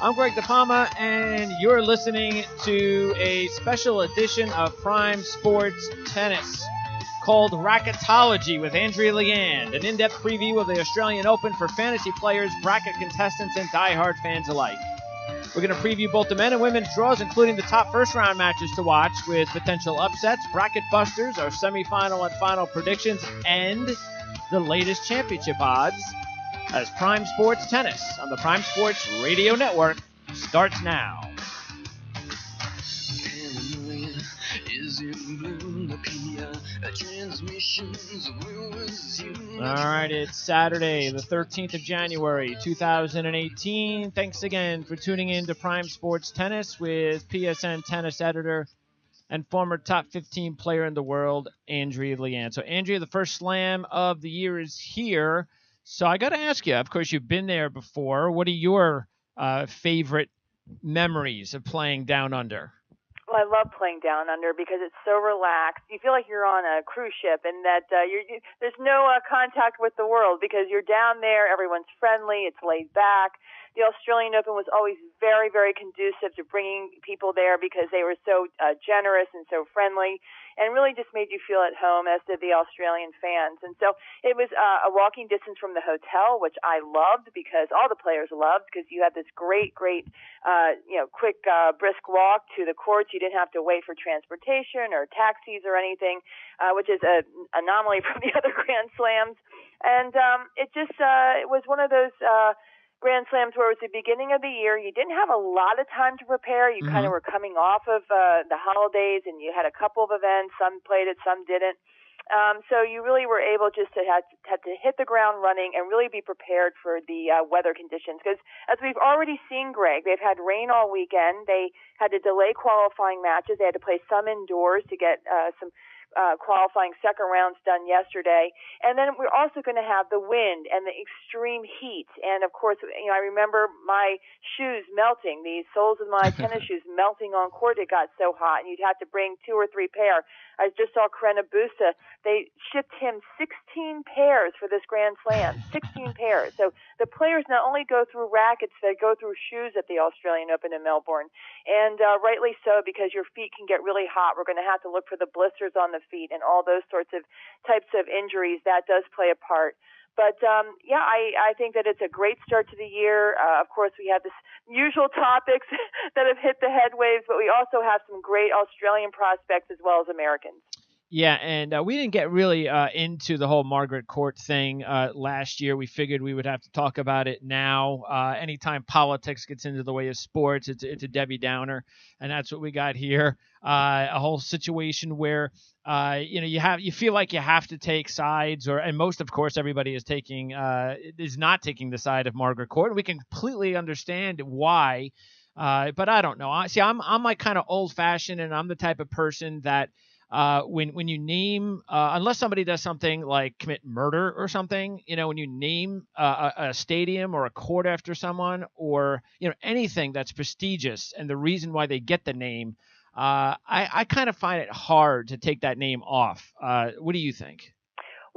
I'm Greg DePalma, and you're listening to a special edition of Prime Sports Tennis called Racketology with Andrea Leand, an in-depth preview of the Australian Open for fantasy players, bracket contestants, and diehard fans alike. We're going to preview both the men and women's draws, including the top first-round matches to watch with potential upsets, bracket busters, our semifinal and final predictions, and the latest championship odds as Prime Sports Tennis on the Prime Sports Radio Network starts now. All right, it's Saturday, the 13th of January, 2018. Thanks again for tuning in to Prime Sports Tennis with PSN tennis editor and former top 15 player in the world, Andrea Leand. So, Andrea, the first slam of the year is here. So I got to ask you, of course, you've been there before. What are your favorite memories of playing Down Under? Well, I love playing Down Under because it's so relaxed. You feel like you're on a cruise ship and that there's no contact with the world because you're down there. Everyone's friendly. It's laid back. The Australian Open was always very, very conducive to bringing people there because they were so generous and so friendly and really just made you feel at home, as did the Australian fans. And so it was a walking distance from the hotel, which I loved because all the players loved because you had this great, quick, brisk walk to the courts. You didn't have to wait for transportation or taxis or anything, which is an anomaly from the other Grand Slams. And it was one of those Grand Slams where it was the beginning of the year. You didn't have a lot of time to prepare. You kind of were coming off of the holidays, and you had a couple of events. Some played it, some didn't. So you really were able just to have to hit the ground running and really be prepared for the weather conditions. Because as we've already seen, Greg, they've had rain all weekend. They had to delay qualifying matches. They had to play some indoors to get some qualifying second rounds done yesterday. And then we're also going to have the wind and the extreme heat. And of course, I remember my shoes melting, the soles of my tennis shoes melting on court. It got so hot, and you'd have to bring 2 or 3 pair. I just saw Karena Busta. They shipped him 16 pairs for this Grand Slam, 16 pairs. So the players not only go through rackets, they go through shoes at the Australian Open in Melbourne. And rightly so, because your feet can get really hot. We're going to have to look for the blisters on the feet and all those sorts of types of injuries. That does play a part. But, I think that it's a great start to the year. Of course, we have this usual topics that have hit the headwaves, but we also have some great Australian prospects as well as Americans. Yeah, and we didn't get really into the whole Margaret Court thing last year. We figured we would have to talk about it now. Anytime politics gets into the way of sports, it's a Debbie Downer, and that's what we got here. A whole situation where you feel like you have to take sides, and most, of course, everybody is not taking the side of Margaret Court. We can completely understand why, but I don't know. I'm like kind of old fashioned, and I'm the type of person that. When you name, unless somebody does something like commit murder or something, when you name a stadium or a court after someone, or anything that's prestigious, and the reason why they get the name, I kind of find it hard to take that name off. What do you think?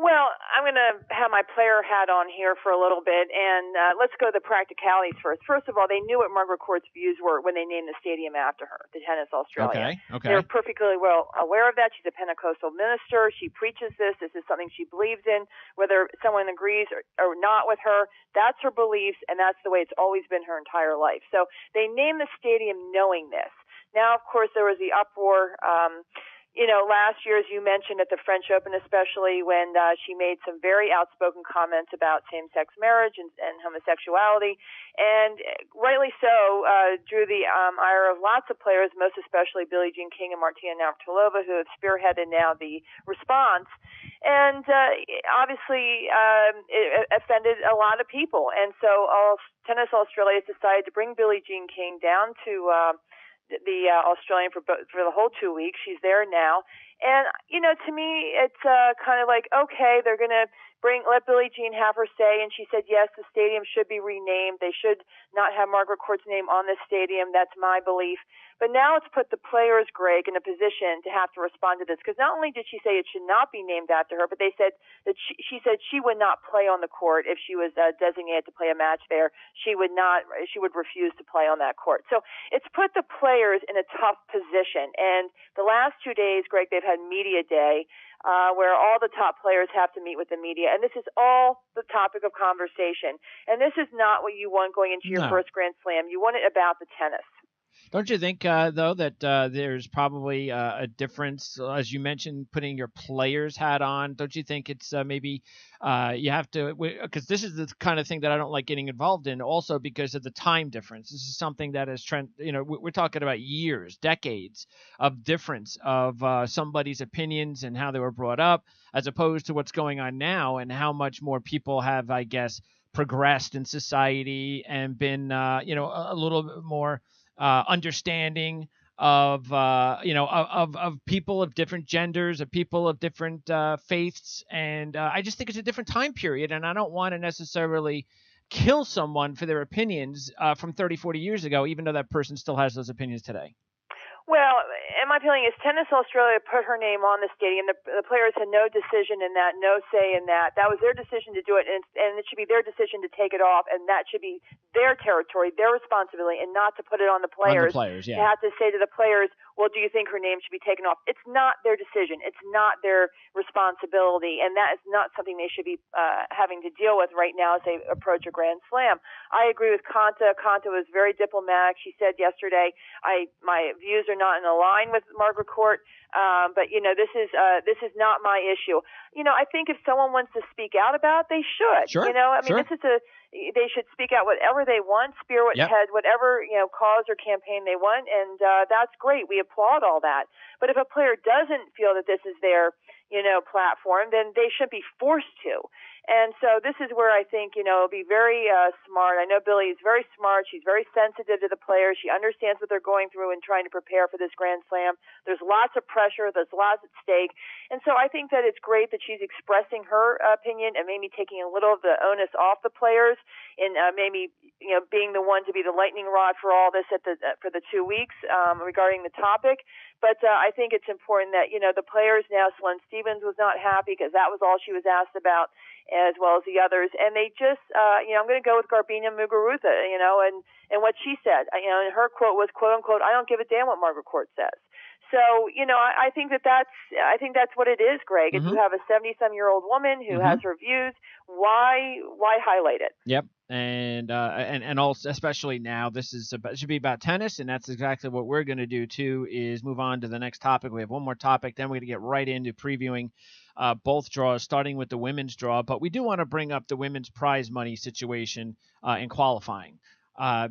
Well, I'm going to have my player hat on here for a little bit, and let's go to the practicalities first. First of all, they knew what Margaret Court's views were when they named the stadium after her, the Tennis Australia. Okay. They're perfectly well aware of that. She's a Pentecostal minister. She preaches this. This is something she believes in. Whether someone agrees or not with her, that's her beliefs, and that's the way it's always been her entire life. So they named the stadium knowing this. Now, of course, there was the uproar last year, as you mentioned, at the French Open, especially when she made some very outspoken comments about same-sex marriage and homosexuality, and rightly so, drew the ire of lots of players, most especially Billie Jean King and Martina Navratilova, who have spearheaded now the response. And obviously, it offended a lot of people. And so Tennis Australia has decided to bring Billie Jean King down to the Australian for the whole 2 weeks. She's there now. And, to me, it's kind of like, okay, they're going to let Billie Jean have her say. And she said, yes, the stadium should be renamed. They should not have Margaret Court's name on this stadium. That's my belief. But now it's put the players, Greg, in a position to have to respond to this, because not only did she say it should not be named after her, but they said that she said she would not play on the court if she was designated to play a match there. She would refuse to play on that court. So it's put the players in a tough position. And the last 2 days, Greg, they've had media day, where all the top players have to meet with the media. And this is all the topic of conversation. And this is not what you want going into your first Grand Slam. You want it about the tennis. Don't you think, though, that there's probably a difference, as you mentioned, putting your player's hat on? Don't you think it's maybe you have to, because this is the kind of thing that I don't like getting involved in, also because of the time difference. This is something that is, we're talking about years, decades of difference of somebody's opinions and how they were brought up, as opposed to what's going on now and how much more people have, I guess, progressed in society and been, a little bit more understanding of of people of different genders, of people of different faiths, and I just think it's a different time period, and I don't want to necessarily kill someone for their opinions from 30, 40 years ago, even though that person still has those opinions today. Well, and my feeling is Tennis Australia put her name on the stadium. The players had no decision in that, no say in that. That was their decision to do it, and it should be their decision to take it off, and that should be their territory, their responsibility, and not to put it on the players. Yeah. To have to say to the players, well, do you think her name should be taken off? It's not their decision. It's not their responsibility, and that is not something they should be having to deal with right now as they approach a Grand Slam. I agree with Konta. Konta was very diplomatic. She said yesterday, my views are not in line with Margaret Court, but this is not my issue. I think if someone wants to speak out about it, they should. Sure. They should speak out whatever they want, spearhead whatever cause or campaign they want, and that's great. We applaud all that. But if a player doesn't feel that this is their platform, then they shouldn't be forced to. And so this is where I think, be very smart. I know Billie is very smart. She's very sensitive to the players. She understands what they're going through and trying to prepare for this Grand Slam. There's lots of pressure. There's lots at stake. And so I think that it's great that she's expressing her opinion and maybe taking a little of the onus off the players and maybe, being the one to be the lightning rod for all this for the 2 weeks regarding the topic. But I think it's important that, the players now, Sloane Stephens was not happy because that was all she was asked about, as well as the others. And they just, I'm going to go with Garbiñe Muguruza, and what she said. And her quote was, quote unquote, I don't give a damn what Margaret Court says. So, I think that's what it is, Greg. Mm-hmm. If you have a 70-some-year-old woman who has her views, why highlight it? Yep. And also, especially now, should be about tennis, and that's exactly what we're going to do too. Is move on to the next topic. We have one more topic, then we're going to get right into previewing both draws, starting with the women's draw. But we do want to bring up the women's prize money situation in qualifying.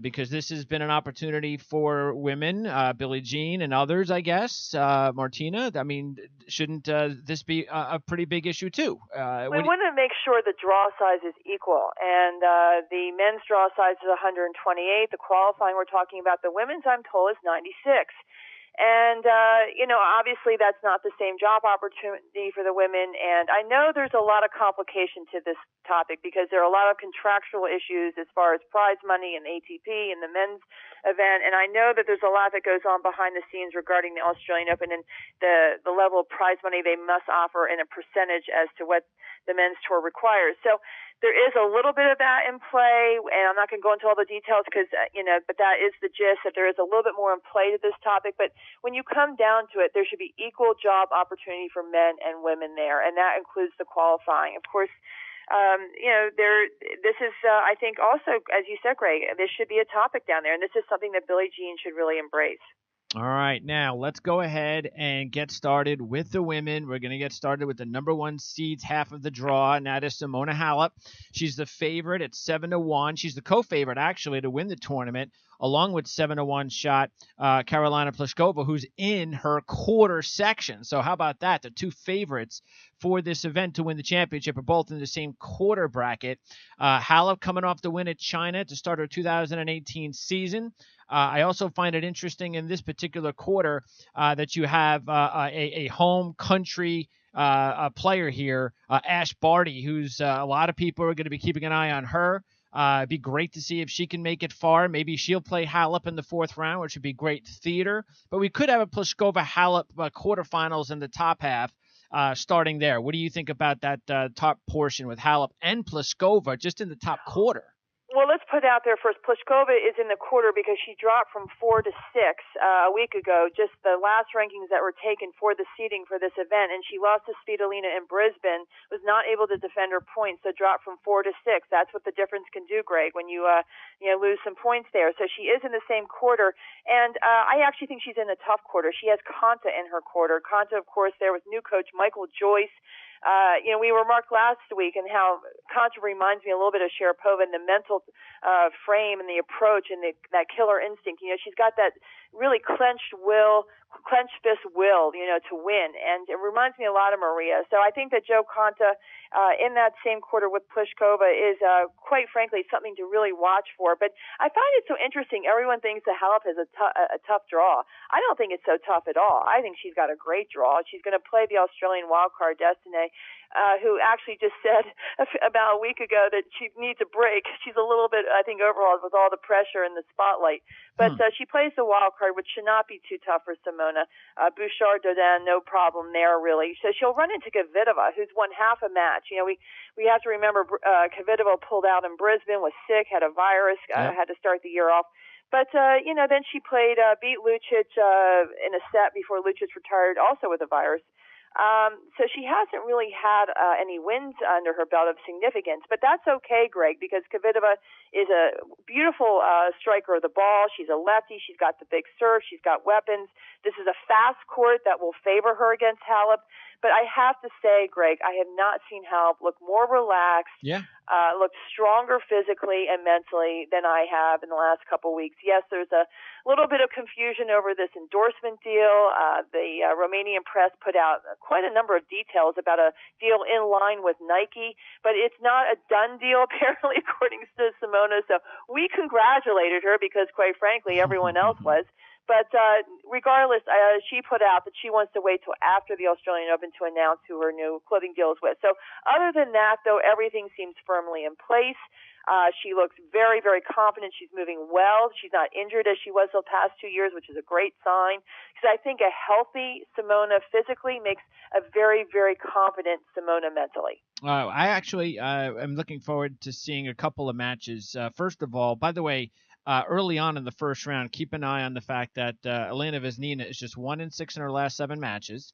Because this has been an opportunity for women, Billie Jean and others, I guess. Martina, I mean, shouldn't this be a pretty big issue too? We want to make sure the draw size is equal, and the men's draw size is 128. The qualifying we're talking about, the women's, I'm told, is 96. And, obviously that's not the same job opportunity for the women. And I know there's a lot of complication to this topic because there are a lot of contractual issues as far as prize money and ATP and the men's event. And I know that there's a lot that goes on behind the scenes regarding the Australian Open and the level of prize money they must offer in a percentage as to what the men's tour requires. So there is a little bit of that in play, and I'm not going to go into all the details because, but that is the gist, that there is a little bit more in play to this topic. But when you come down to it, there should be equal job opportunity for men and women there, and that includes the qualifying. Of course, this is, I think also, as you said, Greg, this should be a topic down there, and this is something that Billie Jean should really embrace. All right, now let's go ahead and get started with the women. We're going to get started with the number one seeds half of the draw, and that is Simona Halep. She's the favorite at 7-1. She's the co-favorite, actually, to win the tournament, along with 7-1 shot Karolina Pliskova, who's in her quarter section. So how about that? The two favorites for this event to win the championship are both in the same quarter bracket. Halep coming off the win at China to start her 2018 season. I also find it interesting in this particular quarter that you have a home country player here, Ash Barty, who's a lot of people are going to be keeping an eye on her. It'd be great to see if she can make it far. Maybe she'll play Halep in the fourth round, which would be great theater. But we could have a Pliskova-Halep quarterfinals in the top half starting there. What do you think about that top portion with Halep and Pliskova just in the top quarter? Well, let's put out there first. Pliskova is in the quarter because she dropped from 4 to 6 a week ago, just the last rankings that were taken for the seeding for this event, and she lost to Svitolina in Brisbane, was not able to defend her points, so dropped from 4 to 6. That's what the difference can do, Greg, when you lose some points there. So she is in the same quarter, and I actually think she's in a tough quarter. She has Konta in her quarter. Konta, of course, there with new coach Michael Joyce. We remarked last week and how Konta reminds me a little bit of Sharapova in the mental frame and the approach and that killer instinct. She's got that really clenched fist will, to win. And it reminds me a lot of Maria. So I think that Jo Konta in that same quarter with Pliskova is, quite frankly, something to really watch for. But I find it so interesting. Everyone thinks that Halep has a tough draw. I don't think it's so tough at all. I think she's got a great draw. She's going to play the Australian wildcard Destiny, who actually just said about a week ago that she needs a break. She's a little bit, I think, overhauled with all the pressure and the spotlight. But she plays the wild card, which should not be too tough for Simona. Bouchard, Dodin, no problem there, really. So she'll run into Kvitova, who's won half a match. We have to remember Kvitova pulled out in Brisbane, was sick, had a virus, had to start the year off. But, then she beat Lucic in a set before Lucic retired, also with a virus. So she hasn't really had any wins under her belt of significance, but that's okay, Greg, because Kvitova is a beautiful striker of the ball. She's a lefty. She's got the big serve. She's got weapons. This is a fast court that will favor her against Halep. But I have to say, Greg, I have not seen Halep look more relaxed, look stronger physically and mentally than I have in the last couple of weeks. Yes, there's a little bit of confusion over this endorsement deal. The Romanian press put out quite a number of details about a deal in line with Nike, but it's not a done deal, apparently, according to Simona. So we congratulated her because, quite frankly, everyone else was. But regardless, she put out that she wants to wait till after the Australian Open to announce who her new clothing deal is with. So other than that, though, everything seems firmly in place. She looks very, very confident. She's moving well. She's not injured as she was the past 2 years, which is a great sign. Because I think a healthy Simona physically makes a very, very confident Simona mentally. I actually am looking forward to seeing a couple of matches. First of all, by the way, early on in the first round, keep an eye on the fact that Elena Vesnina is just 1-6 in her last 7 matches.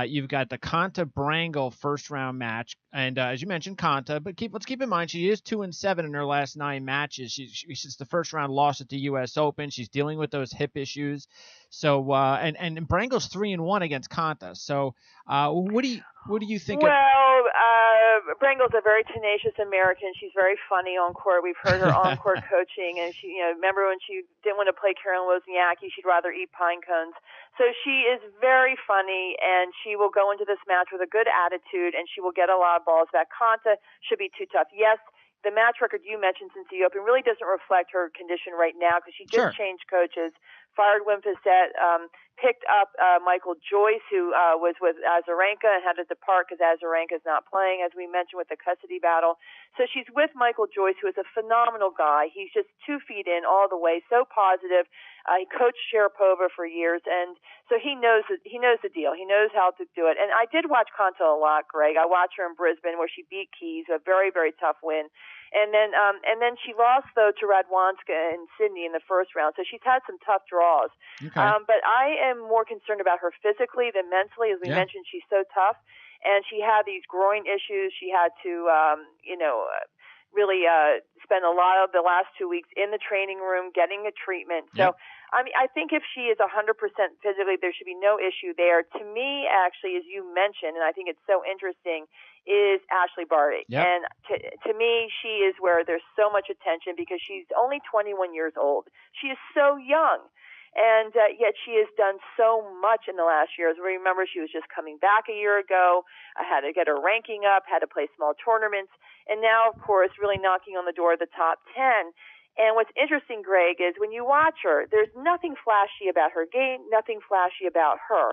You've got the Konta-Brangle first round match, and as you mentioned, Konta, but let's keep in mind she is 2-7 in her last 9 matches. She's the first round loss at the U.S. Open. She's dealing with those hip issues. So and Brangle's 3-1 against Konta. So what do you think? Brangle's a very tenacious American. She's very funny on court. We've heard her on court coaching, and she, remember when she didn't want to play Karen Wozniacki, she'd rather eat pine cones. So she is very funny, and she will go into this match with a good attitude, and she will get a lot of balls back. Konta should be too tough. Yes, the match record you mentioned since the Open really doesn't reflect her condition right now because she just changed coaches, fired Wim Fissette, picked up Michael Joyce, who was with Azarenka and had to depart because Azarenka is not playing, as we mentioned, with the custody battle. So she's with Michael Joyce, who is a phenomenal guy. He's just 2 feet in all the way, so positive. He coached Sharapova for years, and so he knows the deal. He knows how to do it. And I did watch Konta a lot, Greg. I watched her in Brisbane where she beat Keys, a very, very tough win. And then she lost, though, to Radwanska in Sydney in the first round. So she's had some tough draws. Okay. But I am more concerned about her physically than mentally. As we mentioned, she's so tough. And she had these groin issues. She had to, really spend a lot of the last 2 weeks in the training room getting a treatment. So, I mean, I think if she is 100% physically, there should be no issue there. To me, actually, as you mentioned, and I think it's so interesting, is Ashley Barty. Yep. And to me, she is where there's so much attention because she's only 21 years old. She is so young. And yet she has done so much in the last years. Remember, she was just coming back a year ago. I had to get her ranking up, had to play small tournaments. And now, of course, really knocking on the door of the top 10. And what's interesting, Greg, is when you watch her, there's nothing flashy about her game, nothing flashy about her.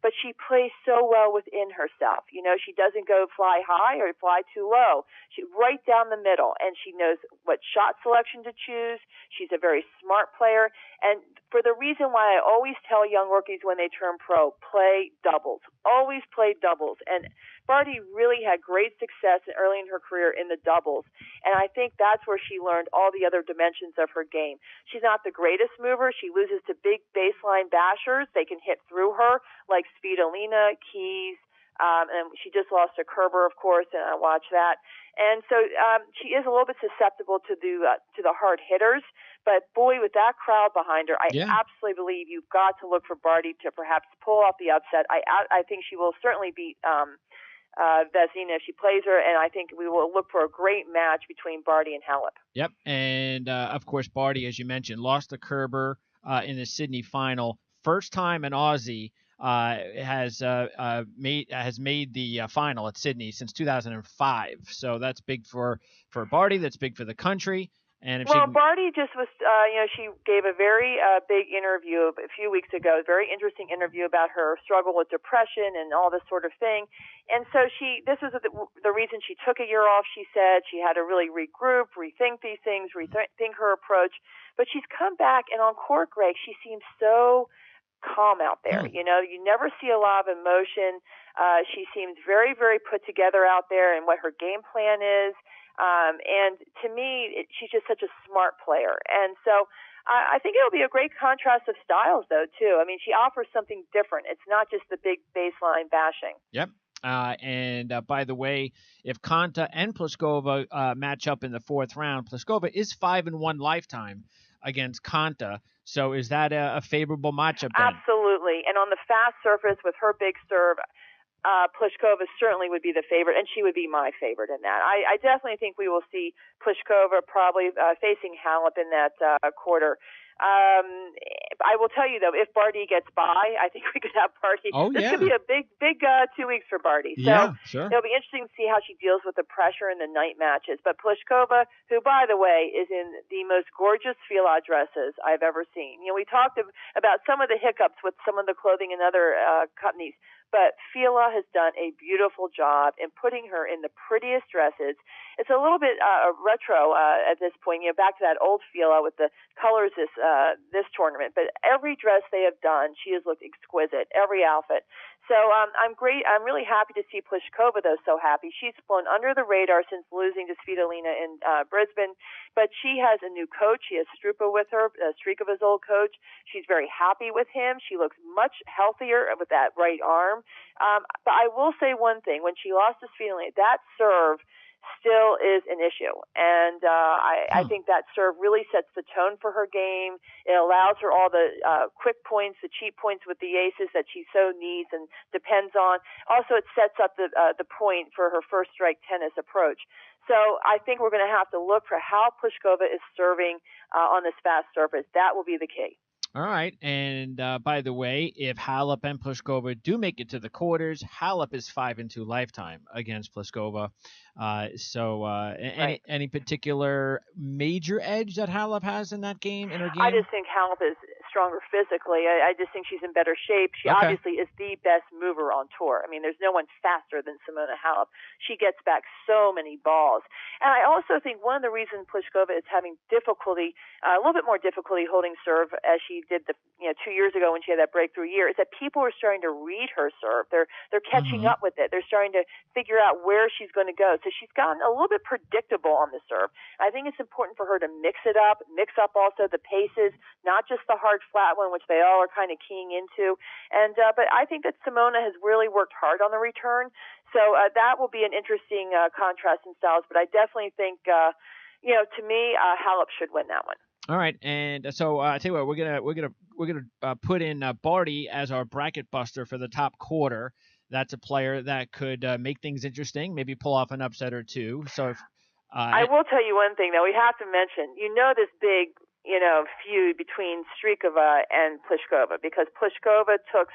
but she plays so well within herself. She doesn't go fly high or fly too low. She's right down the middle, and she knows what shot selection to choose. She's a very smart player, and for the reason why I always tell young rookies when they turn pro, play doubles. Always play doubles. And Barty really had great success early in her career in the doubles, and I think that's where she learned all the other dimensions of her game. She's not the greatest mover. She loses to big baseline bashers. They can hit through her, like Svitolina, Keys, and she just lost to Kerber, of course, and I watched that. And so she is a little bit susceptible to the hard hitters. But boy, with that crowd behind her, I absolutely believe you've got to look for Barty to perhaps pull off the upset. I think she will certainly beat Vesina if she plays her, and I think we will look for a great match between Barty and Halep. Yep, and of course Barty, as you mentioned, lost to Kerber in the Sydney final. First time an Aussie has made the final at Sydney since 2005. So that's big for Barty. That's big for the country. And Barty just was, she gave a very big interview a few weeks ago, a very interesting interview about her struggle with depression and all this sort of thing. And so this was the reason she took a year off. She said she had to really regroup, rethink these things, rethink her approach. But she's come back, and on court, Greg, she seems so calm out there. You never see a lot of emotion. She seems very, very put together out there and what her game plan is. And to me, she's just such a smart player. And so I think it'll be a great contrast of styles, though, too. I mean, she offers something different. It's not just the big baseline bashing. Yep. And by the way, if Konta and Pliskova match up in the fourth round, Pliskova is 5-1 lifetime against Konta. So is that a favorable matchup then? Absolutely. And on the fast surface with her big serve, Pliskova certainly would be the favorite, and she would be my favorite in that. I definitely think we will see Pliskova probably facing Halep in that quarter. I will tell you, though, if Barty gets by, I think we could have Barty. This could be a big 2 weeks for Barty. So sure. It'll be interesting to see how she deals with the pressure in the night matches. But Pliskova, who, by the way, is in the most gorgeous Fila dresses I've ever seen. We talked about some of the hiccups with some of the clothing and other companies. But Fila has done a beautiful job in putting her in the prettiest dresses. It's a little bit retro at this point, back to that old Fila with the colors this tournament. But every dress they have done, she has looked exquisite, every outfit. So I'm really happy to see Pliskova, though, so happy. She's flown under the radar since losing to Svitolina in Brisbane. But she has a new coach. She has Strupa with her, Strikova's old coach. She's very happy with him. She looks much healthier with that right arm. But I will say one thing. When she lost to Svitolina, that serve still is an issue. And I think that serve really sets the tone for her game. It allows her all the quick points, the cheap points with the aces that she so needs and depends on. Also, it sets up the point for her first strike tennis approach. So I think we're going to have to look for how Pliskova is serving on this fast surface. That will be the key. All right. And by the way, if Halep and Pliskova do make it to the quarters, Halep is 5-2 lifetime against Pliskova. Any particular major edge that Halep has in that game, in her game? I just think Halep is stronger physically. I just think she's in better shape. She obviously is the best mover on tour. I mean, there's no one faster than Simona Halep. She gets back so many balls. And I also think one of the reasons Pliskova is having difficulty, a little bit more difficulty holding serve as she did 2 years ago when she had that breakthrough year, is that people are starting to read her serve. They're catching up with it. They're starting to figure out where she's going to go. So she's gotten a little bit predictable on the serve. I think it's important for her to mix up also the paces, not just the hard flat one, which they all are kind of keying into. And but I think that Simona has really worked hard on the return. So that will be an interesting contrast in styles. But I definitely think, to me, Halep should win that one. All right, and so I tell you what, we're gonna put in Barty as our bracket buster for the top quarter. That's a player that could make things interesting, maybe pull off an upset or two. So if, I will tell you one thing, though. We have to mention, this big, feud between Strikova and Pliskova, because Pliskova took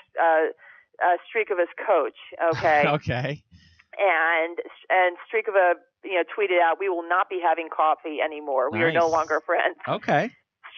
Strikova's coach, okay? Okay. And Strikova, tweeted out, "We will not be having coffee anymore. We are no longer friends." Okay.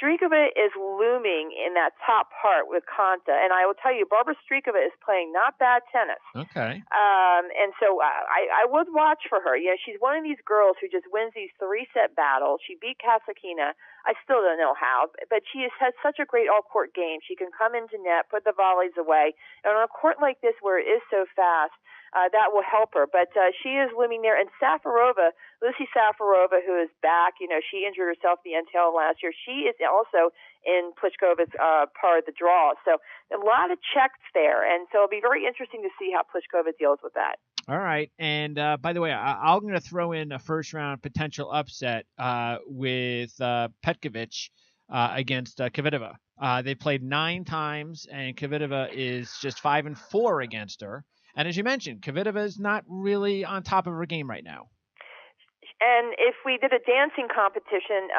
Strykova is looming in that top part with Konta, and I will tell you, Barbara Strykova is playing not bad tennis. Okay. And so I would watch for her. You know, she's one of these girls who just wins these 3-set battles. She beat Kasatkina. I still don't know how, but she has such a great all-court game. She can come into net, put the volleys away. And on a court like this where it is so fast, that will help her. But she is looming there. And Safarova, Lucy Safarova, who is back, you know, she injured herself the NTL last year. She is also in Pliškova's part of the draw. So a lot of checks there. And so it'll be very interesting to see how Pliškova deals with that. All right. And by the way, I'm going to throw in a first-round potential upset with Petkovic against Kvitova. They played 9 times, and Kvitova is just 5-4 against her. And as you mentioned, Kvitova is not really on top of her game right now. And if we did a dancing competition,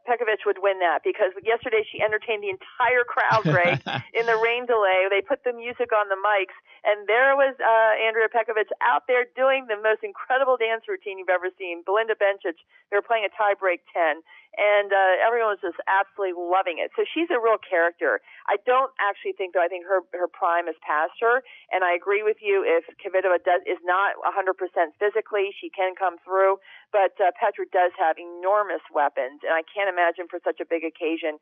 Petkovic would win that, because yesterday she entertained the entire crowd, Greg, in the rain delay. They put the music on the mics, and there was Andrea Petkovic out there doing the most incredible dance routine you've ever seen. Belinda Bencic, they were playing a tie-break 10, and everyone was just absolutely loving it. So she's a real character. I don't actually think, though, I think her prime is past her, and I agree with you. If Kvitova is not 100% physically, she can come through, but Petra does have enormous weapons, and I can't imagine for such a big occasion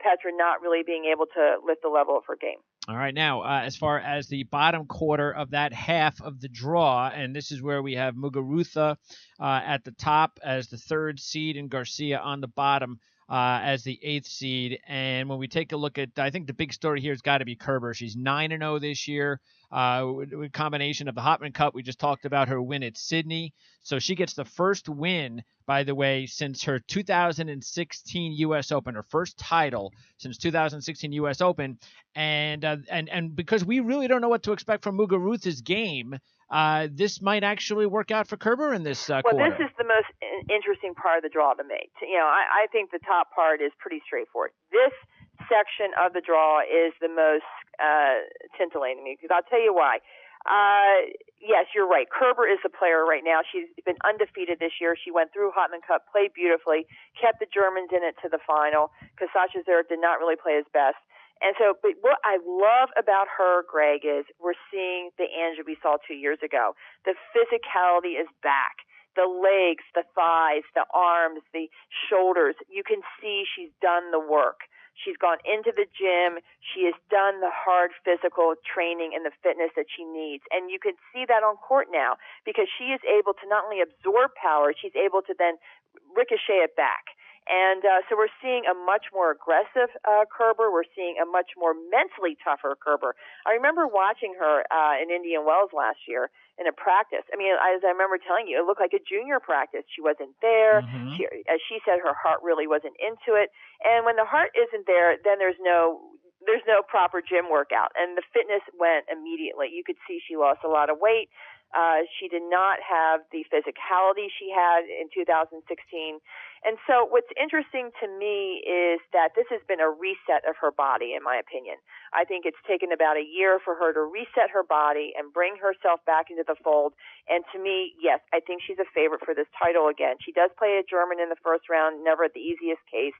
Petra not really being able to lift the level of her game. All right, now, as far as the bottom quarter of that half of the draw, and this is where we have Muguruza at the top as the 3rd seed and Garcia on the bottom as the 8th seed. And when we take a look at, I think the big story here has got to be Kerber. She's 9-0 this year. With combination of the Hopman Cup, we just talked about her win at Sydney. So she gets the first win, by the way, since her 2016 U.S. Open, her first title since 2016 U.S. Open. And because we really don't know what to expect from Muguruza's game, this might actually work out for Kerber in this quarter. Well, this is the most interesting part of the draw to me. You know, I think the top part is pretty straightforward. This section of the draw is the most titillating me, because I'll tell you why. Yes, you're right. Kerber is the player right now. She's been undefeated this year. She went through Hopman Cup, played beautifully, kept the Germans in it to the final, because Sasha Zverev did not really play his best. And so, but what I love about her, Greg, is we're seeing the Angie we saw 2 years ago. The physicality is back. The legs, the thighs, the arms, the shoulders. You can see she's done the work. She's gone into the gym. She has done the hard physical training and the fitness that she needs. And you can see that on court now, because she is able to not only absorb power, she's able to then ricochet it back. And so we're seeing a much more aggressive Kerber. We're seeing a much more mentally tougher Kerber. I remember watching her in Indian Wells last year in a practice. I mean, as I remember telling you, it looked like a junior practice. She wasn't there. Mm-hmm. As she said, her heart really wasn't into it. And when the heart isn't there, then there's no proper gym workout. And the fitness went immediately. You could see she lost a lot of weight. She did not have the physicality she had in 2016. And so what's interesting to me is that this has been a reset of her body, in my opinion. I think it's taken about a year for her to reset her body and bring herself back into the fold. And to me, yes, I think she's a favorite for this title again. She does play a German in the first round, never the easiest case.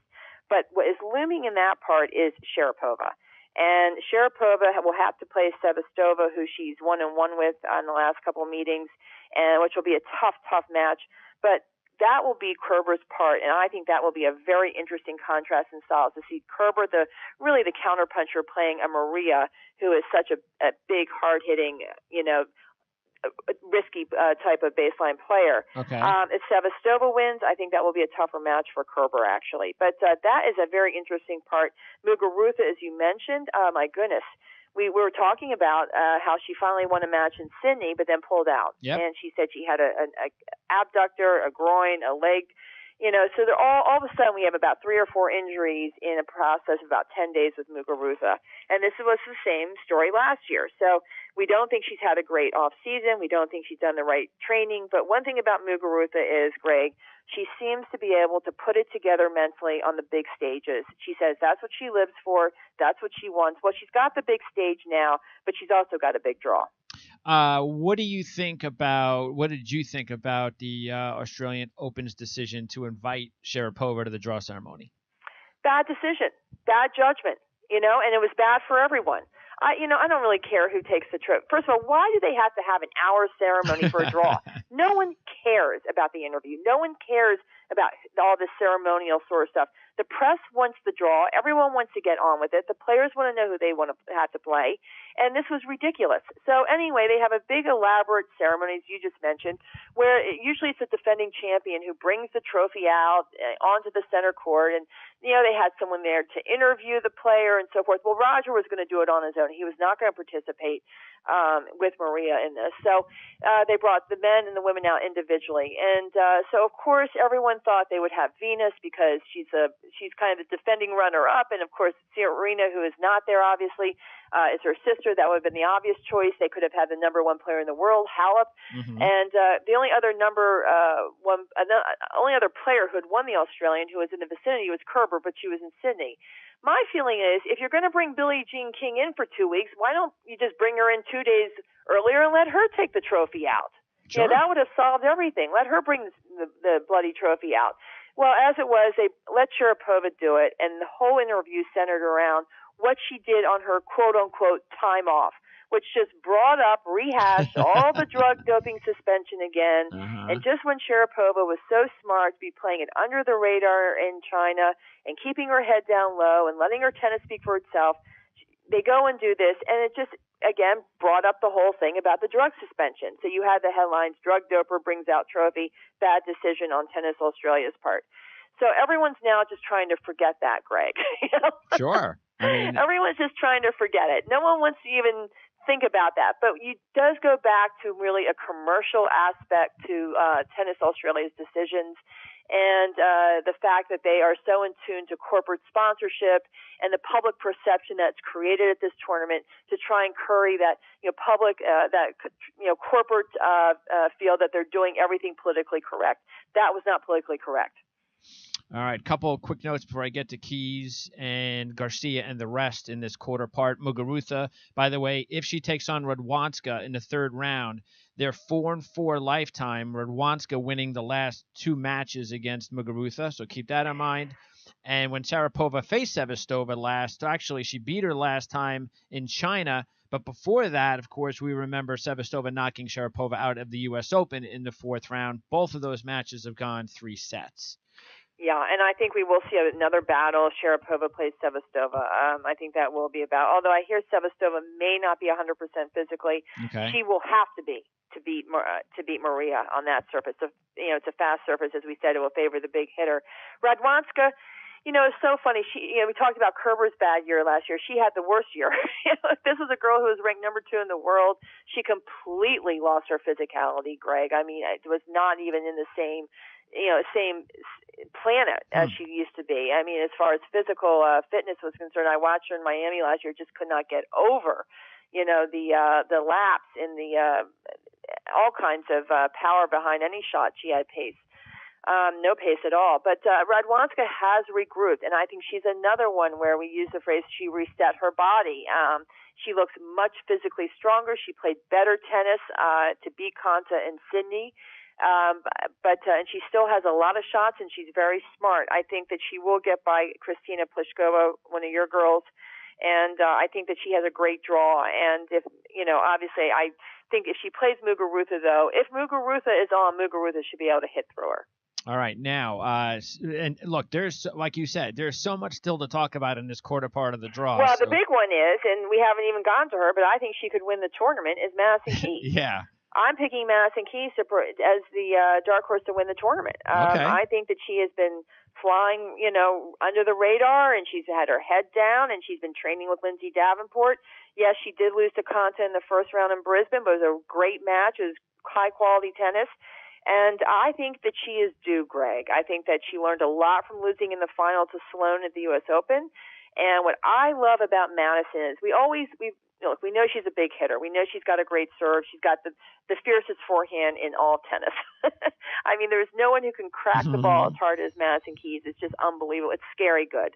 But what is looming in that part is Sharapova. And Sharapova will have to play Sevastova, who she's 1-1 with on the last couple of meetings, and which will be a tough match. But that will be Kerber's part, and I think that will be a very interesting contrast in styles to see Kerber, the counterpuncher, playing a Maria, who is such a big, hard-hitting, risky type of baseline player. Okay. If Sevastova wins, I think that will be a tougher match for Kerber, actually. But that is a very interesting part. Muguruza, as you mentioned, my goodness. We were talking about how she finally won a match in Sydney, but then pulled out. Yep. And she said she had an abductor, a groin, a leg. So they're all of a sudden we have about 3 or 4 injuries in a process of about 10 days with Muguruza. And this was the same story last year. So we don't think she's had a great off season. We don't think she's done the right training. But one thing about Muguruza is, Greg, she seems to be able to put it together mentally on the big stages. She says that's what she lives for. That's what she wants. Well, she's got the big stage now, but she's also got a big draw. What did you think about the Australian Open's decision to invite Sharapova to the draw ceremony? bad decision, bad judgment, and it was bad for everyone. I don't really care who takes the trip. First of all, why do they have to have an hour ceremony for a draw? No one cares about the interview. No one cares about all this ceremonial sort of stuff. The press wants the draw. Everyone wants to get on with it. The players want to know who they want to have to play. And this was ridiculous. So anyway, they have a big elaborate ceremony, as you just mentioned, where usually it's a defending champion who brings the trophy out onto the center court. And, they had someone there to interview the player and so forth. Well, Roger was going to do it on his own. He was not going to participate with Maria in this. So they brought the men and the women out individually. And so, of course, everyone thought they would have Venus because she's kind of the defending runner-up. And, of course, Serena, who is not there, obviously, is her sister. That would have been the obvious choice. They could have had the number one player in the world, Halep. Mm-hmm. And the only other only other player who had won the Australian who was in the vicinity was Kerber, but she was in Sydney. My feeling is, if you're going to bring Billie Jean King in for 2 weeks, why don't you just bring her in 2 days earlier and let her take the trophy out? Sure. That would have solved everything. Let her bring the bloody trophy out. Well, as it was, they let Sharapova do it, and the whole interview centered around what she did on her quote-unquote time off, which just brought up, rehashed all the drug doping suspension again. Uh-huh. And just when Sharapova was so smart to be playing it under the radar in China and keeping her head down low and letting her tennis speak for itself, they go and do this, and it just, again, brought up the whole thing about the drug suspension. So you had the headlines, drug doper brings out trophy, bad decision on Tennis Australia's part. So everyone's now just trying to forget that, Greg. Sure. Everyone's just trying to forget it. No one wants to even think about that. But it does go back to really a commercial aspect to Tennis Australia's decisions and the fact that they are so in tune to corporate sponsorship and the public perception that's created at this tournament to try and curry that public corporate feel that they're doing everything politically correct. That was not politically correct. All right, couple of quick notes before I get to Keys and Garcia and the rest in this quarter part. Muguruza, by the way, if she takes on Radwanska in the third round, they're 4-4 lifetime. Radwanska winning the last two matches against Muguruza, so keep that in mind. And when Sharapova faced Sevastova actually she beat her last time in China, but before that, of course, we remember Sevastova knocking Sharapova out of the U.S. Open in the fourth round. Both of those matches have gone 3 sets. Yeah, and I think we will see another battle if Sharapova plays Sevastova. I think that will be about. Although I hear Sevastova may not be 100% physically, okay. She will have to be to beat Maria on that surface. So, it's a fast surface, as we said. It will favor the big hitter. Radwanska, it's so funny. We talked about Kerber's bad year last year. She had the worst year. This was a girl who was ranked number 2 in the world. She completely lost her physicality, Greg. I mean, it was not even in the same planet as she used to be. I mean, as far as physical fitness was concerned, I watched her in Miami last year, just could not get over, the lapse in the all kinds of power behind any shot. She had pace. No pace at all. But Radwanska has regrouped, and I think she's another one where we use the phrase she reset her body. She looks much physically stronger. She played better tennis to beat Konta in Sydney. And she still has a lot of shots, and she's very smart. I think that she will get by Kristina Pliskova, one of your girls, and I think that she has a great draw. And if obviously, I think if she plays Muguruza, though, if Muguruza is on, Muguruza should be able to hit through her. All right, now, and look, there's, like you said, there's so much still to talk about in this quarter part of the draw. Well, the big one is, and we haven't even gone to her, but I think she could win the tournament, is Madison Keys. Yeah. I'm picking Madison Keys as the dark horse to win the tournament. Okay. I think that she has been flying, under the radar, and she's had her head down, and she's been training with Lindsay Davenport. Yes, she did lose to Konta in the first round in Brisbane, but it was a great match. It was high-quality tennis. And I think that she is due, Greg. I think that she learned a lot from losing in the final to Sloane at the U.S. Open. And what I love about Madison is we know she's a big hitter. We know she's got a great serve. She's got the fiercest forehand in all tennis. I mean, there's no one who can crack the ball as hard as Madison Keys. It's just unbelievable. It's scary good.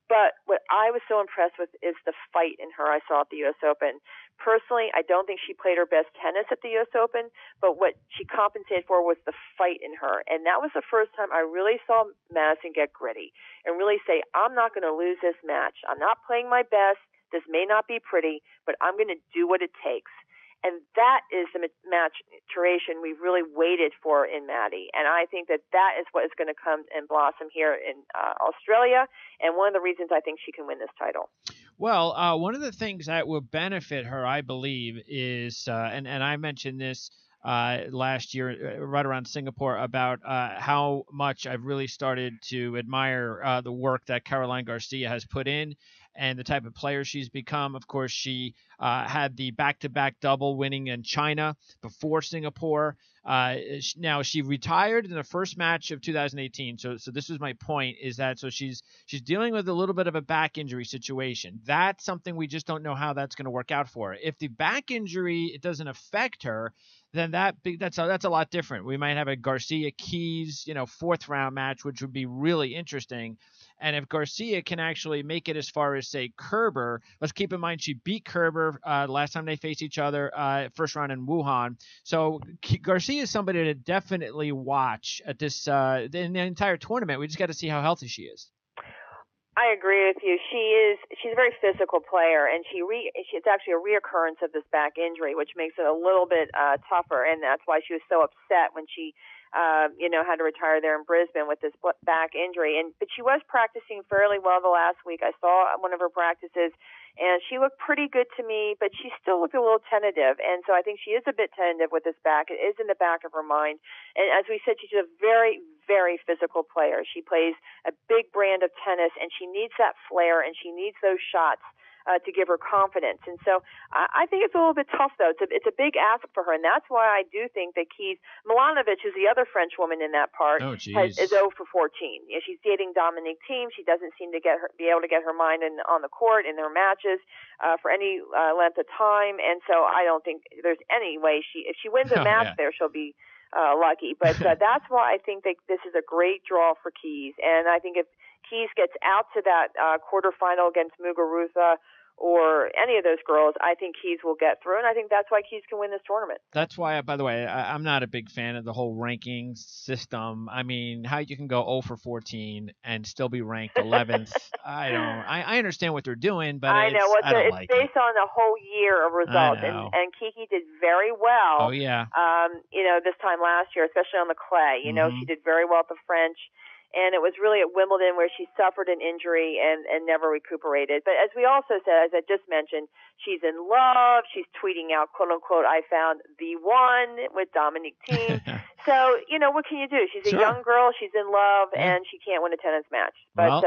But what I was so impressed with is the fight in her I saw at the U.S. Open. Personally, I don't think she played her best tennis at the U.S. Open, but what she compensated for was the fight in her. And that was the first time I really saw Madison get gritty and really say, I'm not going to lose this match. I'm not playing my best. This may not be pretty, but I'm going to do what it takes. And that is the maturation we really waited for in Maddie. And I think that is what is going to come and blossom here in Australia, and one of the reasons I think she can win this title. Well, one of the things that will benefit her, I believe, is, and I mentioned this last year, right around Singapore, about how much I've really started to admire the work that Caroline Garcia has put in and the type of player she's become. Of course, she had the back-to-back double winning in China before Singapore. Now she retired in the first match of 2018. So this is my point, is that so she's dealing with a little bit of a back injury situation. That's something we just don't know how that's going to work out for her. If the back injury, it doesn't affect her, then that's a lot different. We might have a Garcia Keys, fourth round match, which would be really interesting. And if Garcia can actually make it as far as, say, Kerber, let's keep in mind she beat Kerber last time they faced each other, first round in Wuhan. So Garcia is somebody to definitely watch at this in the entire tournament. We just got to see how healthy she is. I agree with you. She's a very physical player, and it's actually a reoccurrence of this back injury, which makes it a little bit tougher, and that's why she was so upset when she had to retire there in Brisbane with this back injury. But she was practicing fairly well the last week. I saw one of her practices, and she looked pretty good to me, but she still looked a little tentative. And so I think she is a bit tentative with this back. It is in the back of her mind. And as we said, she's a very, very physical player. She plays a big brand of tennis, and she needs that flair, and she needs those shots to give her confidence. And so I think it's a little bit tough, though. It's a big ask for her, and that's why I do think that Milanovic, who's the other French woman in that part, is 0 for 14. She's dating Dominique Thiem. She doesn't seem to be able to get her mind on the court in their matches for any length of time, and so I don't think there's any way if she wins a match there, she'll be lucky. But that's why I think that this is a great draw for Keys, and I think if Keys gets out to that quarterfinal against Muguruza or any of those girls, I think Keys will get through, and I think that's why Keys can win this tournament. That's why, by the way, I'm not a big fan of the whole ranking system. I mean, how you can go 0 for 14 and still be ranked 11th. I understand what they're doing, but I know it's based on a whole year of results, and Kiki did very well. Oh yeah. This time last year, especially on the clay. She did very well at the French. And it was really at Wimbledon where she suffered an injury and never recuperated. But as we also said, as I just mentioned, she's in love. She's tweeting out, quote unquote, I found the one with Dominique Thiem. So, what can you do? She's a young girl. She's in love, and she can't win a tennis match. But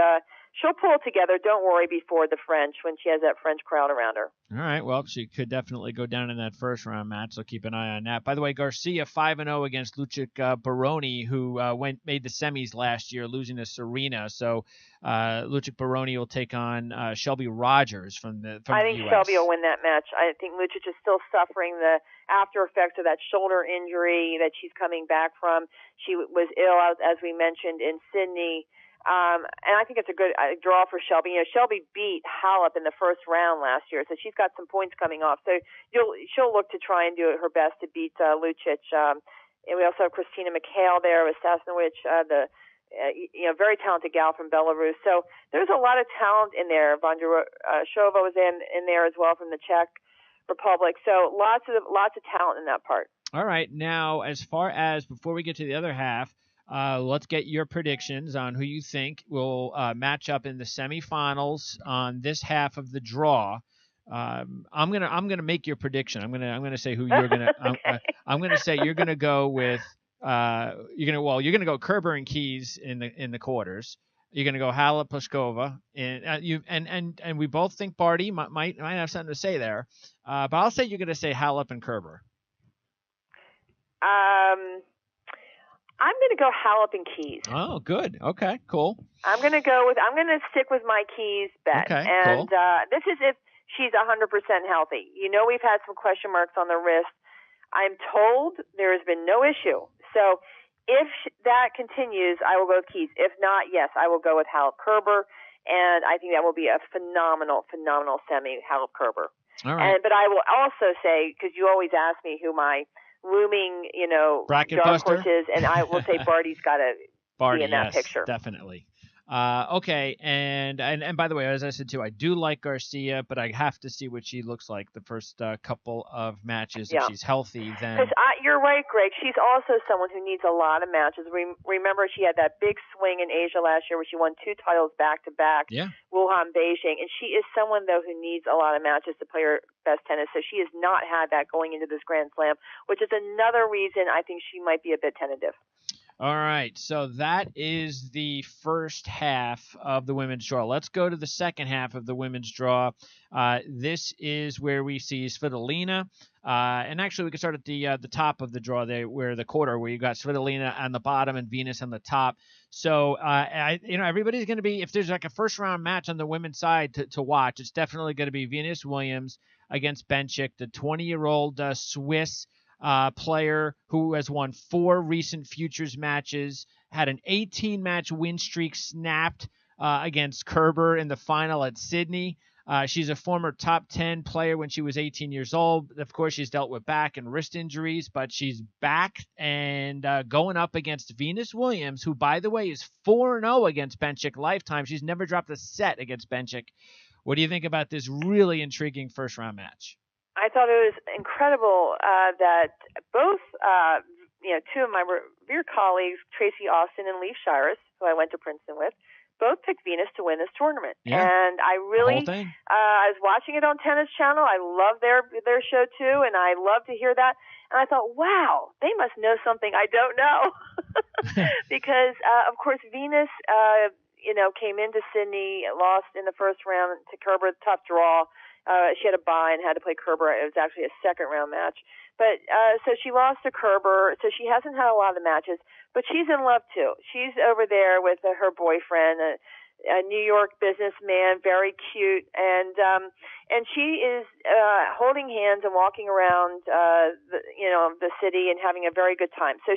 she'll pull it together. Don't worry before the French when she has that French crowd around her. All right. Well, she could definitely go down in that first round match, so keep an eye on that. By the way, Garcia 5-0 against Lucic Baroni, who made the semis last year, losing to Serena. So Lucic Baroni will take on Shelby Rogers from the I think US. Shelby will win that match. I think Lucic is still suffering the after effects of that shoulder injury that she's coming back from. She was ill, as we mentioned, in Sydney. And I think it's a good draw for Shelby. Shelby beat Halep in the first round last year, so she's got some points coming off. So she'll look to try and do her best to beat Lucic. And we also have Christina Mikhail there with Sasnovich, very talented gal from Belarus. So there's a lot of talent in there. Vondrousova was in there as well from the Czech Republic. So lots of talent in that part. All right. Now, as far as before we get to the other half, let's get your predictions on who you think will match up in the semifinals on this half of the draw. I'm gonna make your prediction. I'm gonna say who you're gonna. Okay. I'm gonna say you're gonna go with. You're gonna go Kerber and Keys in the quarters. You're gonna go Halep Pliskova, and we both think Barty might have something to say there. But I'll say you're gonna say Halep and Kerber. I'm going to go Halep and Keys. Oh, good. Okay, cool. I'm going to stick with my Keys bet. Okay, and cool. This is if she's 100% healthy. We've had some question marks on the wrist. I'm told there has been no issue. So if that continues, I will go with Keys. If not, yes, I will go with Halep. Kerber and I think that will be a phenomenal semi, Halep Kerber. All right. But I will also say, because you always ask me who my looming, bracket dark buster horse is, and I will say Barty's got to be in that picture. Definitely. Okay, and by the way, as I said too, I do like Garcia, but I have to see what she looks like the first couple of matches. If she's healthy, then you're right, Greg. She's also someone who needs a lot of matches. Remember, she had that big swing in Asia last year where she won 2 titles back to back. Yeah. Wuhan, Beijing, and she is someone though who needs a lot of matches to play her best tennis. So she has not had that going into this Grand Slam, which is another reason I think she might be a bit tentative. All right, so that is the first half of the women's draw. Let's go to the second half of the women's draw. This is where we see Svitolina, and actually we can start at the top of the draw there, where you got Svitolina on the bottom and Venus on the top. So everybody's going to be, if there's like a first round match on the women's side to watch, it's definitely going to be Venus Williams against Bencic, the 20-year-old Swiss player who has won 4 recent futures matches, had an 18-match win streak snapped against Kerber in the final at Sydney. She's a former top 10 player when she was 18 years old. Of course, she's dealt with back and wrist injuries, but she's back and going up against Venus Williams, who, by the way, is 4-0 against Bencic lifetime. She's never dropped a set against Bencic. What do you think about this really intriguing first-round match? I thought it was incredible that both, 2 of my revered colleagues, Tracy Austin and Leif Shiras, who I went to Princeton with, both picked Venus to win this tournament. Yeah. And I really, I was watching it on Tennis Channel. I love their show too, and I love to hear that. And I thought, wow, they must know something I don't know. Because, of course, Venus, came into Sydney, lost in the first round to Kerber, tough draw. She had a bye and had to play Kerber. It was actually a second-round match. But so she lost to Kerber, so she hasn't had a lot of matches. But she's in love, too. She's over there with her boyfriend, a New York businessman, very cute. And she is holding hands and walking around, the city and having a very good time. So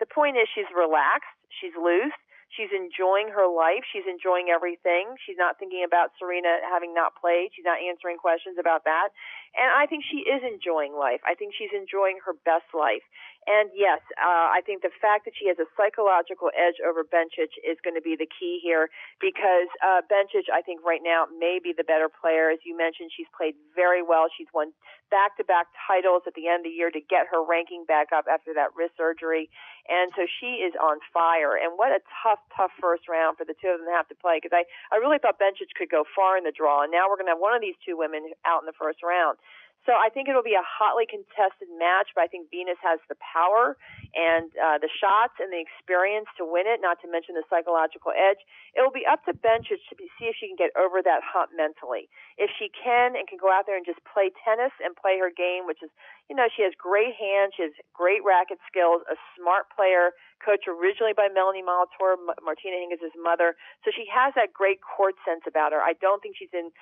the point is she's relaxed. She's loose. She's enjoying her life. She's enjoying everything. She's not thinking about Serena having not played. She's not answering questions about that. And I think she is enjoying life. I think she's enjoying her best life. And yes, I think the fact that she has a psychological edge over Bencic is going to be the key here, because Bencic, I think right now, may be the better player. As you mentioned, she's played very well. She's won back-to-back titles at the end of the year to get her ranking back up after that wrist surgery. And so she is on fire. And what a tough first round for the two of them to have to play, because I really thought Bencic could go far in the draw. And now we're going to have one of these two women out in the first round. So I think it'll be a hotly contested match, but I think Venus has the power and the shots and the experience to win it, not to mention the psychological edge. It will be up to Bencic to see if she can get over that hump mentally. If she can and can go out there and just play tennis and play her game, which is, she has great hands, she has great racket skills, a smart player, coached originally by Melanie Molitor, Martina Hingis' mother. So she has that great court sense about her. I don't think she's in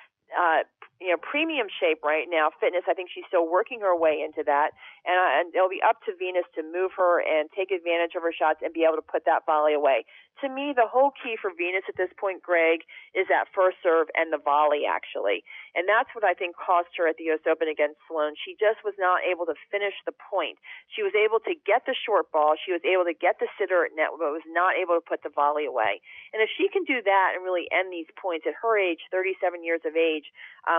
premium shape right now, fitness. I think she's still working her way into that, and it'll be up to Venus to move her and take advantage of her shots and be able to put that volley away. To me, the whole key for Venus at this point, Greg, is that first serve and the volley, actually. And that's what I think cost her at the U.S. Open against Sloane. She just was not able to finish the point. She was able to get the short ball. She was able to get the sitter at net, but was not able to put the volley away. And if she can do that and really end these points at her age, 37 years of age,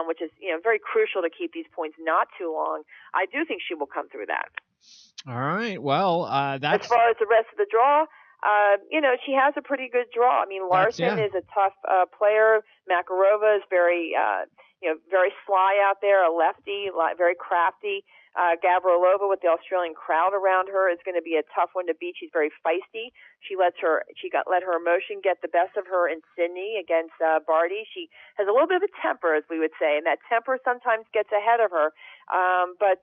which is very crucial to keep these points not too long, I do think she will come through that. All right. Well, that's... As far as the rest of the draw, she has a pretty good draw. I mean, Larson is a tough player. Makarova is very sly out there, a lefty, very crafty. Gavrilova with the Australian crowd around her is going to be a tough one to beat. She's very feisty. She let her emotion get the best of her in Sydney against Barty. She has a little bit of a temper, as we would say, and that temper sometimes gets ahead of her. But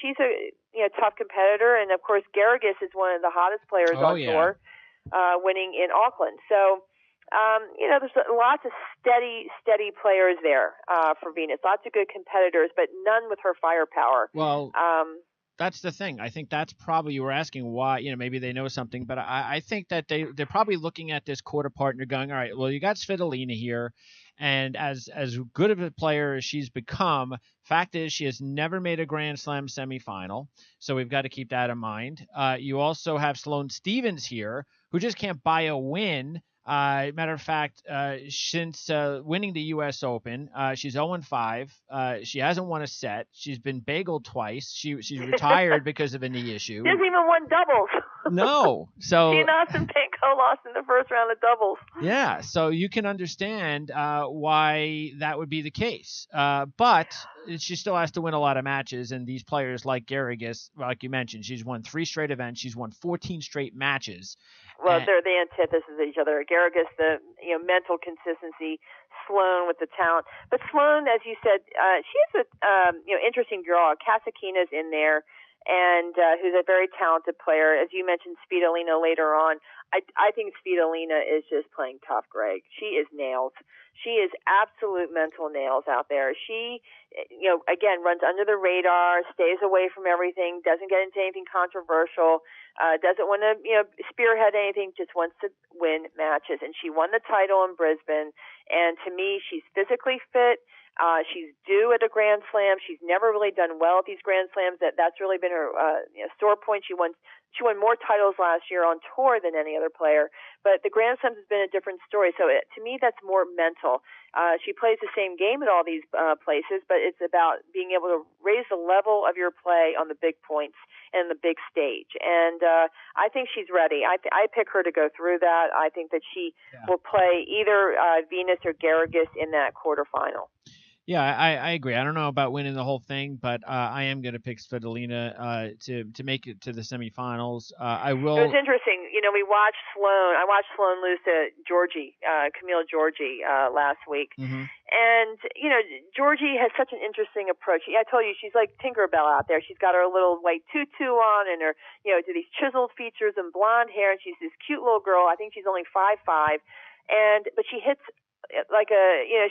she's a tough competitor, and of course Garrigus is one of the hottest players on tour, winning in Auckland. So. There's lots of steady players there for Venus. Lots of good competitors, but none with her firepower. Well, that's the thing. I think that's probably, you were asking why, maybe they know something, but I think that they're probably looking at this quarter partner going, all right, well, you got Svitolina here, and as good of a player as she's become, fact is she has never made a Grand Slam semifinal, so we've got to keep that in mind. You also have Sloane Stephens here, who just can't buy a win. Matter of fact, since winning the U.S. Open, she's 0-5. She hasn't won a set. She's been bageled twice. She's retired because of a knee issue. She hasn't even won doubles. No. So she and Austin Panko lost in the first round of doubles. Yeah, so you can understand why that would be the case. But she still has to win a lot of matches, and these players like Garrigus, like you mentioned, she's won 3 straight events. She's won 14 straight matches. Well, they're the antithesis of each other. Garrigus, the mental consistency. Sloane with the talent. But Sloane, as you said, she has a interesting draw. Kasakina's in there, and who's a very talented player. As you mentioned, Svitolina later on. I think Svitolina is just playing tough, Greg. She is nails. She is absolute mental nails out there. She, again, runs under the radar, stays away from everything, doesn't get into anything controversial, doesn't want to, spearhead anything, just wants to win matches. And she won the title in Brisbane. And to me, she's physically fit. She's due at a Grand Slam. She's never really done well at these Grand Slams. That's really been her sore point. She won more titles last year on tour than any other player. But the Grand Slams has been a different story. So to me, that's more mental. She plays the same game at all these places, but it's about being able to raise the level of your play on the big points and the big stage. And I think she's ready. I pick her to go through that. I think that she will play either Venus or Garrigus in that quarterfinal. Yeah, I agree. I don't know about winning the whole thing, but I am going to pick Svitolina to make it to the semifinals. I will. It was interesting. We watched Sloane. I watched Sloane lose to Camille Giorgi last week. Mm-hmm. And, Giorgi has such an interesting approach. I told you, she's like Tinkerbell out there. She's got her little white tutu on and her, to these chiseled features and blonde hair. And she's this cute little girl. I think she's only 5'5". But she hits like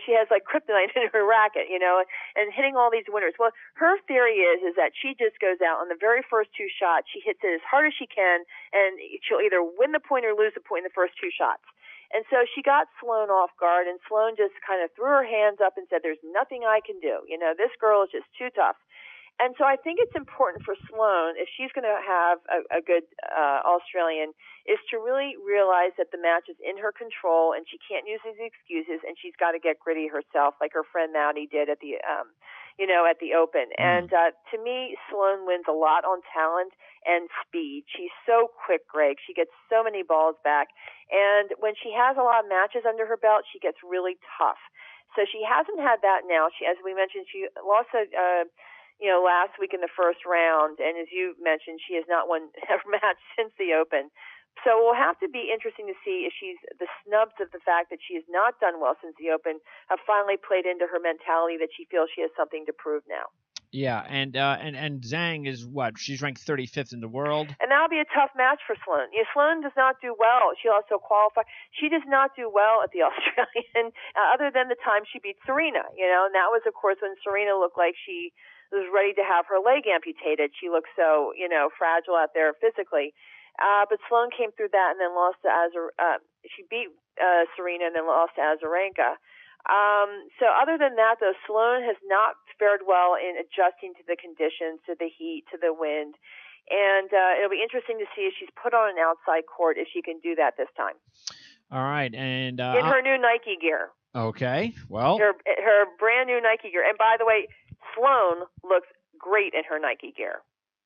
she has like kryptonite in her racket, and hitting all these winners. Well, her theory is that she just goes out on the very first 2 shots. She hits it as hard as she can, and she'll either win the point or lose the point in the first 2 shots. And so she got Sloane off guard, and Sloane just kind of threw her hands up and said, there's nothing I can do. This girl is just too tough. And so I think it's important for Sloane, if she's going to have a good Australian, is to really realize that the match is in her control and she can't use these excuses, and she's got to get gritty herself, like her friend Maddie did at the at the Open. And to me, Sloane wins a lot on talent and speed. She's so quick, Greg. She gets so many balls back. And when she has a lot of matches under her belt, she gets really tough. So she hasn't had that now. She, as we mentioned, she lost last week in the first round, and as you mentioned, she has not won a match since the Open. So it will have to be interesting to see if the snubs of the fact that she has not done well since the Open have finally played into her mentality that she feels she has something to prove now. Yeah, and Zhang is what? She's ranked 35th in the world. And that'll be a tough match for Sloane. Sloane does not do well. She also qualified. She does not do well at the Australian, other than the time she beat Serena, and that was, of course, when Serena looked like she was ready to have her leg amputated. She looked so, fragile out there physically. But Sloane came through that and then lost to she beat Serena and then lost to Azarenka. So other than that, though, Sloane has not fared well in adjusting to the conditions, to the heat, to the wind. And it'll be interesting to see if she's put on an outside court, if she can do that this time. All right. And in her new Nike gear. Okay. Well, her brand new Nike gear. And by the way, Sloane looks great in her Nike gear.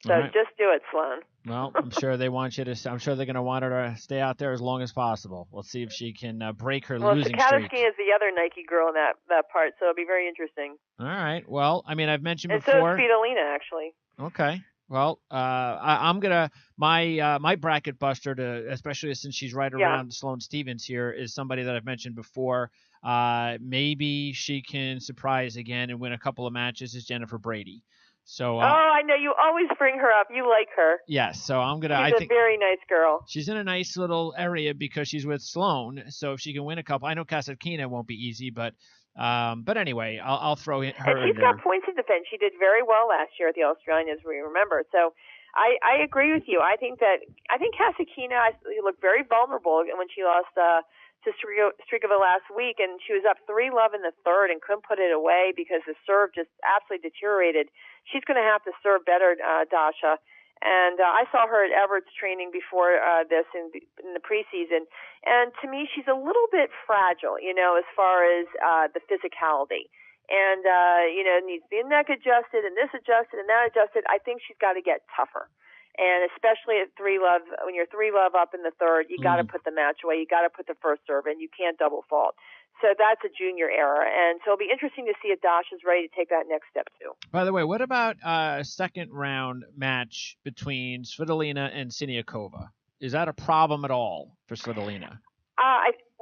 So just do it, Sloane. Well, I'm sure they want you to. I'm sure they're going to want her to stay out there as long as possible. Let's see if she can break her losing streak. Well, is the other Nike girl in that part, so it'll be very interesting. All right. Well, I mean, I've mentioned and before. And so is Svitolina, actually. Okay. Well, I'm gonna my bracket buster to, especially since she's right around Sloane Stephens here, is somebody that I've mentioned before. Maybe she can surprise again and win a couple of matches. Is Jennifer Brady. So I know you always bring her up. You like her. Yes, so I'm gonna. She's a very nice girl. She's in a nice little area because she's with Sloane. So if she can win a couple, I know Kasatkina won't be easy, but anyway, I'll throw her and she's in there. got points to defend. She did very well last year at the Australian, as we remember. So I agree with you. I think Kasatkina looked very vulnerable when she lost to Strigova last week, and she was up 3-love in the third and couldn't put it away because the serve just absolutely deteriorated. She's going to have to serve better, Dasha. And I saw her at Everett's training before this in the preseason, and to me, she's a little bit fragile, as far as the physicality. And needs to be neck adjusted and this adjusted and that adjusted. I think she's got to get tougher. And especially at 3-love, when you're 3-love up in the third, you got to put the match away. You got to put the first serve in. You can't double fault. So that's a junior error. And so it'll be interesting to see if Dasha's ready to take that next step too. By the way, what about a second round match between Svitolina and Siniakova? Is that a problem at all for Svitolina?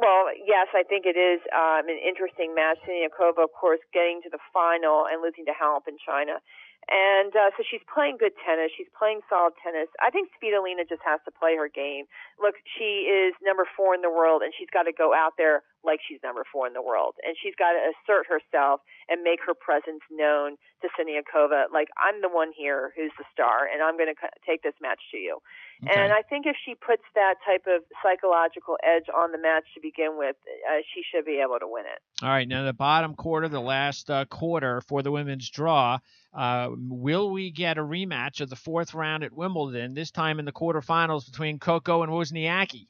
Well, yes, I think it is an interesting match. Siniakova, of course, getting to the final and losing to Halep in China. And so she's playing good tennis. She's playing solid tennis. I think Svitolina just has to play her game. Look, she is number 4 in the world, and she's got to go out there like she's number 4 in the world. And she's got to assert herself and make her presence known to Siniakova. Like, I'm the one here who's the star, and I'm going to take this match to you. Okay. And I think if she puts that type of psychological edge on the match to begin with, she should be able to win it. All right, now the bottom quarter, the last quarter for the women's draw, will we get a rematch of the 4th round at Wimbledon, this time in the quarterfinals between Coco and Wozniacki?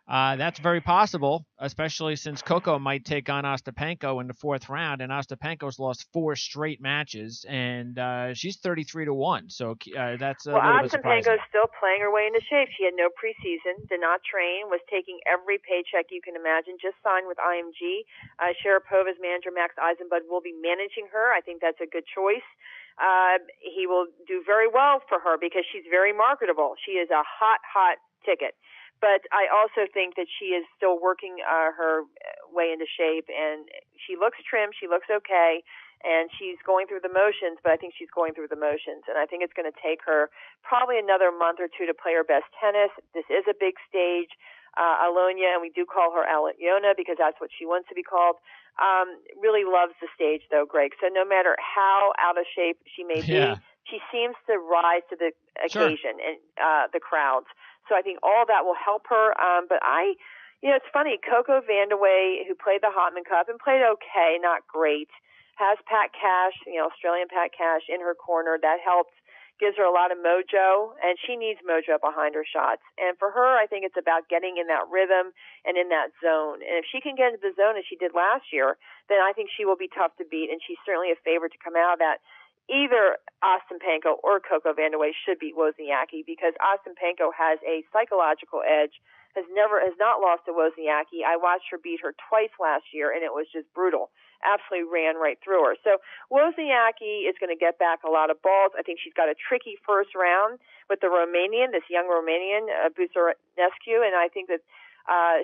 That's very possible, especially since Coco might take on Ostapenko in the 4th round, and Ostapenko's lost 4 straight matches, and she's 33-1. So that's a little bit surprising. Ostapenko's still playing her way into shape. She had no preseason, did not train, was taking every paycheck you can imagine, just signed with IMG. Sharapova's manager, Max Eisenbud, will be managing her. I think that's a good choice. He will do very well for her because she's very marketable. She is a hot ticket. But I also think that she is still working her way into shape, and she looks trim, she looks okay, and she's going through the motions, but I think she's going through the motions. And I think it's going to take her probably another month or two to play her best tennis. This is a big stage. Alonia, and we do call her Aliona because that's what she wants to be called, really loves the stage, though, Greg. So no matter how out of shape she may be, she seems to rise to the occasion and the crowds. So I think all that will help her. But it's funny. Coco Vandeweghe, who played the Hopman Cup and played okay, not great, has Pat Cash, Australian Pat Cash, in her corner. That helps, gives her a lot of mojo, and she needs mojo behind her shots. And for her, I think it's about getting in that rhythm and in that zone. And if she can get into the zone as she did last year, then I think she will be tough to beat, and she's certainly a favorite to come out of that. Either Ostapenko or Coco Vandeweghe should beat Wozniacki because Ostapenko has a psychological edge, has not lost to Wozniacki. I watched her beat her twice last year, and it was just brutal. Absolutely ran right through her. So Wozniacki is going to get back a lot of balls. I think she's got a tricky first round with the Romanian, this young Romanian, Busarescu, and I think that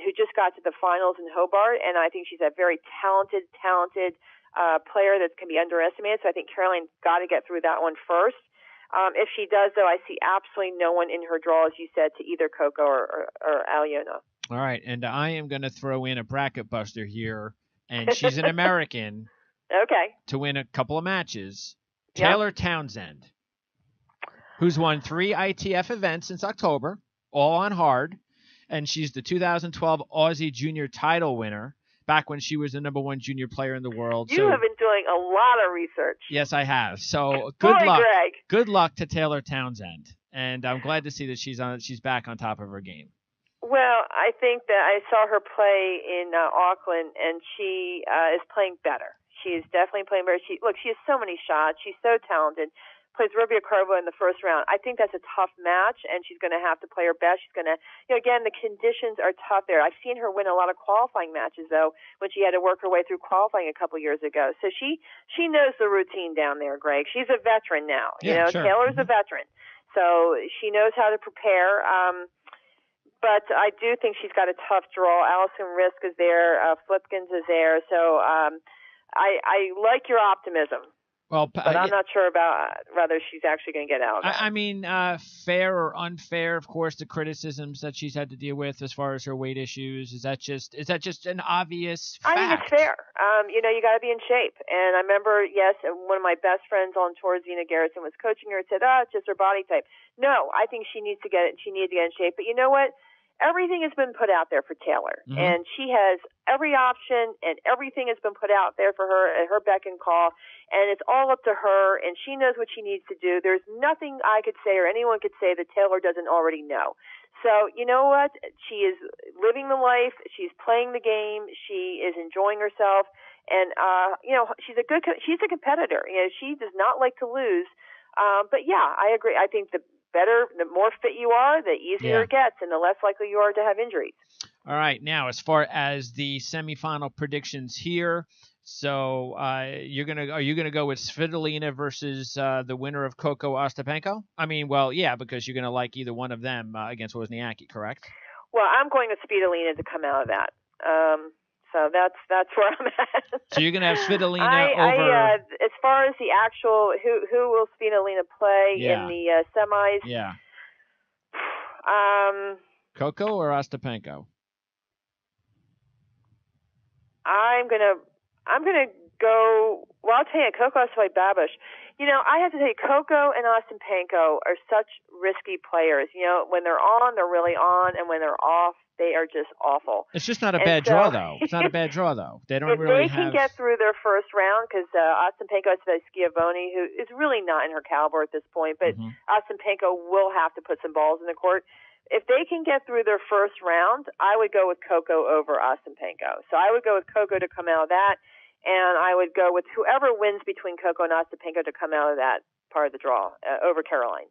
who just got to the finals in Hobart, and I think she's a very talented player that can be underestimated. So I think Caroline's got to get through that one first. If she does, though, I see absolutely no one in her draw, as you said, to either Coco or Aliona. All right, and I am going to throw in a bracket buster here, and she's an American. Okay. To win a couple of matches. Taylor Townsend, who's won 3 ITF events since October, all on hard, and she's the 2012 Aussie Junior title winner. Back when she was the number 1 junior player in the world. You have been doing a lot of research. Yes, I have. So good luck. Greg. Good luck to Taylor Townsend. And I'm glad to see that she's back on top of her game. Well, I think that I saw her play in Auckland, and she is playing better. She is definitely playing better. She has so many shots. She's so talented. Plays Rubia Carbo in the first round. I think that's a tough match, and she's going to have to play her best. She's going to, again, the conditions are tough there. I've seen her win a lot of qualifying matches, though, when she had to work her way through qualifying a couple years ago. So she knows the routine down there, Greg. She's a veteran now. Sure. Taylor's a veteran. So she knows how to prepare. But I do think she's got a tough draw. Allison Risk is there. Flipkins is there. So I like your optimism. Well, but I'm not sure about whether she's actually going to get out of that. I mean, fair or unfair, of course, the criticisms that she's had to deal with as far as her weight issues. Is that just an obvious fact? I think it's fair. You got to be in shape. And I remember, yes, one of my best friends on tour, Zena Garrison, was coaching her and said, it's just her body type. No, I think she needs to get in shape. But you know what? Everything has been put out there for Taylor, and she has every option, and everything has been put out there for her at her beck and call, and it's all up to her, and she knows what she needs to do. There's nothing I could say or anyone could say that Taylor doesn't already know. So you know what? She is living the life. She's playing the game. She is enjoying herself, and she's a competitor. She does not like to lose. But yeah, I agree. I think the more fit you are, the easier it gets, and the less likely you are to have injuries. All right. Now, as far as the semifinal predictions here, so are you gonna go with Svitolina versus the winner of Coco Ostapenko? I mean, well, yeah, because you're gonna like either one of them against Wozniacki, correct? Well, I'm going with Svitolina to come out of that. So that's where I'm at. So you're gonna have Svitolina over. As far as the actual who will Svitolina play in the semis? Yeah. Coco or Ostapenko? I'm gonna go. Well, I'll tell you, Coco has to play Babush. I have to tell you, Coco and Ostapenko are such risky players. When they're on, they're really on, and when they're off, they are just awful. It's just not a bad draw, though. It's not a bad draw, though. They don't really have... If they can get through their first round, because Ostapenko has Schiavone, who is really not in her caliber at this point, but Ostapenko will have to put some balls in the court. If they can get through their first round, I would go with Coco over Ostapenko. So I would go with Coco to come out of that, and I would go with whoever wins between Coco and Ostapenko to come out of that part of the draw over Caroline.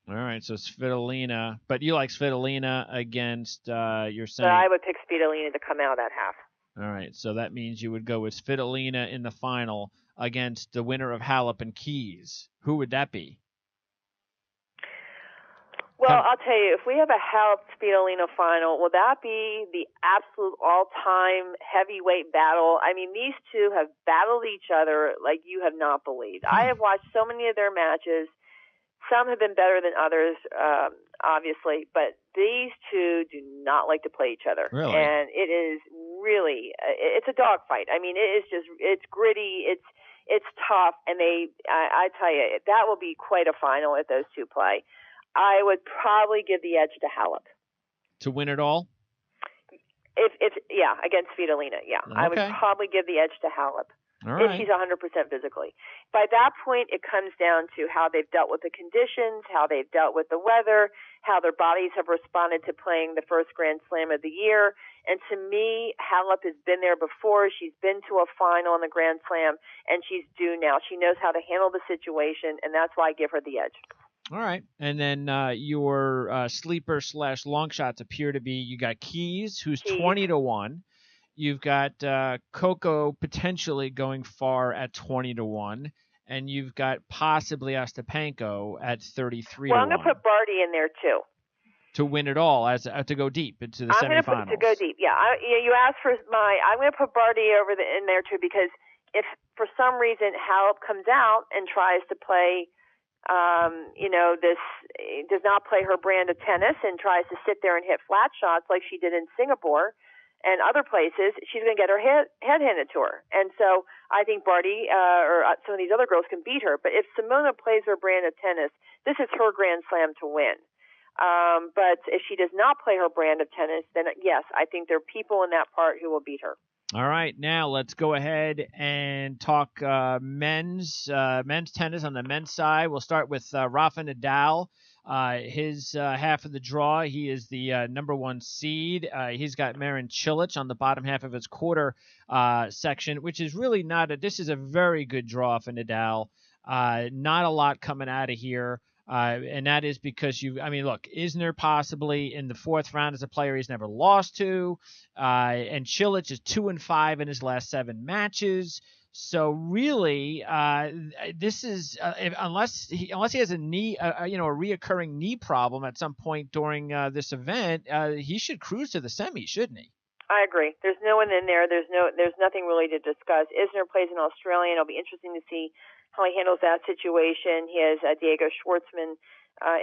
All right, so Svitolina, but you like Svitolina against your saying. So I would pick Svitolina to come out of that half. All right, so that means you would go with Svitolina in the final against the winner of Halep and Keys. Who would that be? Well, I'll tell you, if we have a Halep-Svitolina final, will that be the absolute all-time heavyweight battle? I mean, these two have battled each other like you have not believed. I have watched so many of their matches. Some have been better than others, obviously, but these two do not like to play each other. Really? And it is really, it's a dogfight. I mean, it's gritty, it's tough, and I tell you, that will be quite a final if those two play. I would probably give the edge to Halep. To win it all? Against Svitolina, yeah. Okay. I would probably give the edge to Halep. All right. If she's 100% physically. By that point, it comes down to how they've dealt with the conditions, how they've dealt with the weather, how their bodies have responded to playing the first Grand Slam of the year. And to me, Halep has been there before. She's been to a final in the Grand Slam, and she's due now. She knows how to handle the situation, and that's why I give her the edge. All right. And then your sleeper / long shots appear to be, you got Keys, who's 20-1. You've got Coco potentially going far at 20-1, and you've got possibly Ostapenko at 33-1. Well, I'm going to put Barty in there too. To win it all, to go deep into the semifinals. I'm going to go deep. Yeah, you asked for I'm going to put Barty in there too, because if for some reason Halep comes out and tries to play, does not play her brand of tennis and tries to sit there and hit flat shots like she did in Singapore and other places, she's going to get her head handed to her. And so I think Barty or some of these other girls can beat her. But if Simona plays her brand of tennis, this is her Grand Slam to win. But if she does not play her brand of tennis, then yes, I think there are people in that part who will beat her. All right, now let's go ahead and talk men's tennis on the men's side. We'll start with Rafa Nadal. His half of the draw, he is the number 1 seed. He's got Marin Cilic on the bottom half of his quarter section, which is really this is a very good draw for Nadal. Not a lot coming out of here. And that is because look, Isner possibly in the 4th round as a player he's never lost to. And Cilic is 2-5 in his last 7 matches. So really, this is unless he has a knee, a reoccurring knee problem at some point during this event, he should cruise to the semi, shouldn't he? I agree. There's no one in there. There's nothing really to discuss. Isner plays an Australian. It'll be interesting to see how he handles that situation. He has Diego Schwartzman